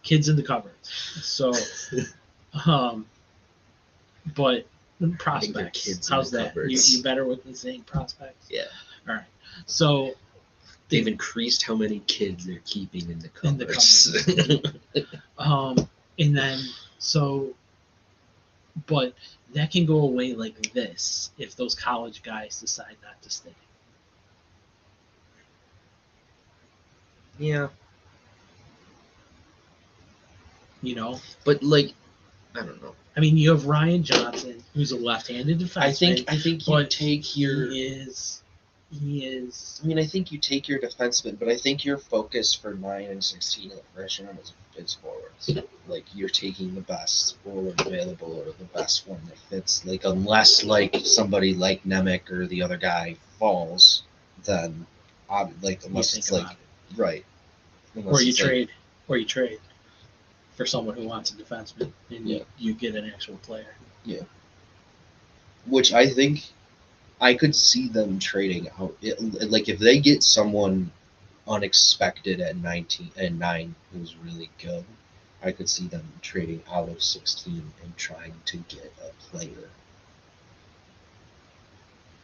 Kids in the cupboards. So, but prospects. kids in How's the that? cupboards. You better with me saying prospects? Yeah. All right. So They've increased how many kids they're keeping in the cupboards. And then but that can go away like this if those college guys decide not to stay. Yeah. But I don't know. I mean, you have Ryan Johnson, who's a left-handed defenseman. I think you but take your. He is. I mean, I think you take your defenseman, but I think your focus for 9 and 16 in the first round is forwards. You're taking the best forward available or the best one that fits. Unless somebody like Nemec or the other guy falls, then unless it's right. Or you trade for someone who wants a defenseman, and you get an actual player. Yeah. Which I think I could see them trading out. If they get someone unexpected at 19 and 9 who's really good, I could see them trading out of 16 and trying to get a player.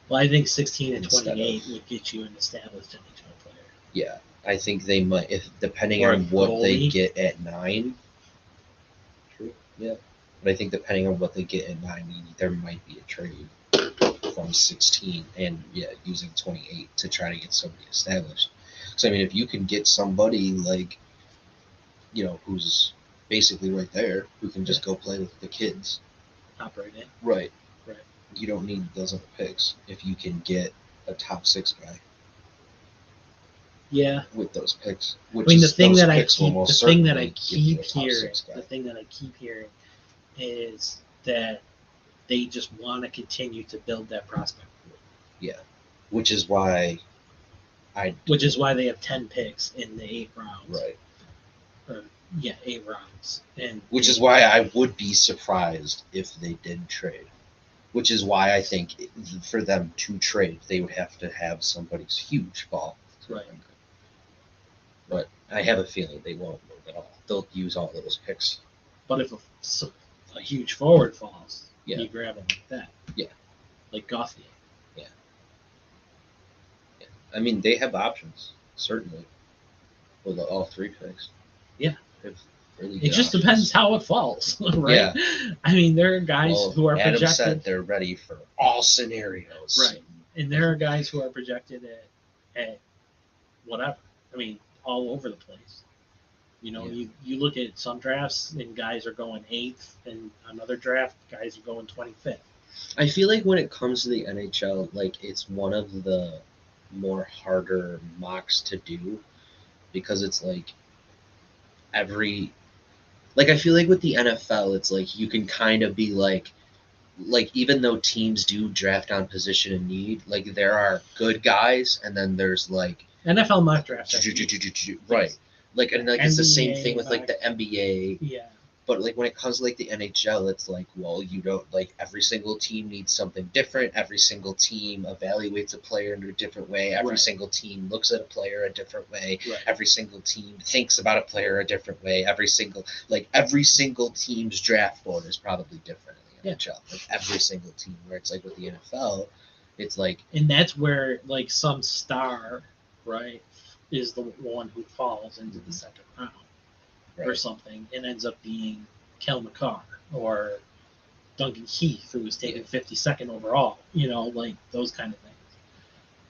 Well, I think 16 and Instead 28 would get you an established NHL player. Yeah, I think they might, depending Or on a what they goalie. get at 9. True. Yeah, but I think depending on what they get at 9, there might be a trade from 16 and using 28 to try to get somebody established. So I mean, if you can get somebody who's basically right there who can just go play with the kids. Operate in. Right. Right. You don't need those other picks if you can get a top 6 guy. Yeah. With those picks. I mean, the thing that I keep hearing is that they just want to continue to build that prospect pool. Yeah. Which is why they have 10 picks in the 8 rounds. Right. 8 rounds. And which is why I would be surprised if they did trade. Which is why I think for them to trade, they would have to have somebody's huge fall. Right. But I have a feeling they won't move at all. They'll use all those picks. But if a huge forward falls, yeah. you grab them like that. Yeah. Like Gauthier. Yeah. I mean, they have options, certainly, with all 3 picks. Yeah. Really it just options. Depends how it falls, right? Yeah. I mean, there are guys who are Adam projected. said they're ready for all scenarios. Right. And there are guys who are projected at whatever. I mean, all over the place. You know, you look at some drafts and guys are going 8th, and another draft, guys are going 25th. I feel like when it comes to the NHL, like it's one of the more harder mocks to do because it's like I feel like with the NFL, it's like you can kind of be like even though teams do draft on position and need, like there are good guys and then there's like NFL mock draft. Right. Like and like NBA, it's the same thing with like the NBA. Yeah. But like when it comes to like the NHL, it's like, well, you don't like every single team needs something different. Every single team evaluates a player in a different way. Every single team looks at a player a different way. Right. Every single team thinks about a player a different way. Every single team's draft board is probably different in the NHL. Like every single team, where it's like with the NFL, it's like, and that's where like some star, right, is the one who falls into the second round. Or something, and ends up being Kel McCarr or Duncan Keith, who was taken 52nd overall. You know, like those kind of things.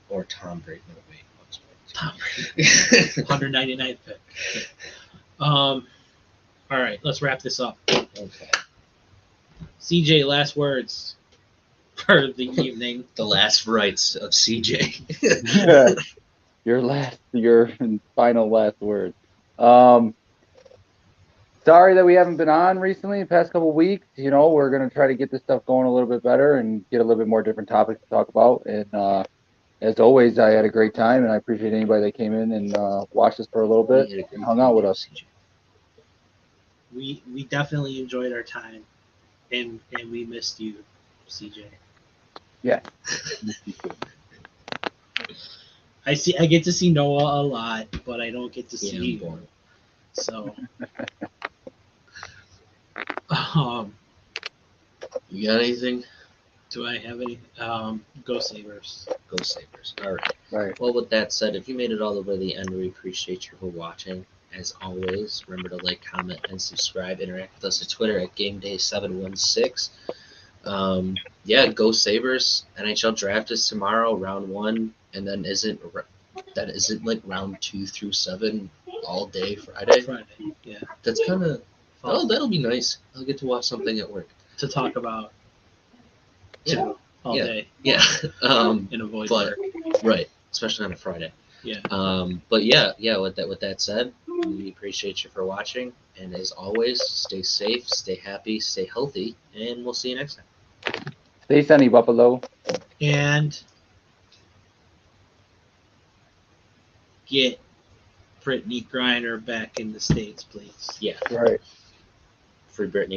Or Tom Brady. Tom Brady, 199th pick. All right, let's wrap this up. Okay. CJ, last words for the evening. The last rites of CJ. Your final last words. Sorry that we haven't been on recently, the past couple of weeks. You know, we're going to try to get this stuff going a little bit better and get a little bit more different topics to talk about. And as always, I had a great time, and I appreciate anybody that came in and watched us for a little bit and hung out with us. We definitely enjoyed our time, and we missed you, CJ. Yeah. I get to see Noah a lot, but I don't get to see you. So, you got anything? Do I have any? Go Sabres. Go Sabres. All right. Right. Well, with that said, if you made it all the way to the end, we appreciate you for watching. As always, remember to like, comment, and subscribe. Interact with us at Twitter at Gameday716. Go Sabres. NHL Draft is tomorrow, round 1, and then isn't like round 2 through 7 all day Friday? Friday, yeah. That's kind of that'll be nice. I'll get to watch something at work to talk about. All day. Yeah. And avoid work. Right, especially on a Friday. Yeah. But with that said, we appreciate you for watching, and as always, stay safe, stay happy, stay healthy, and we'll see you next time. Stay sunny, Buffalo. And get Brittany Griner back in the States, please. Yeah. Right. Free Brittany.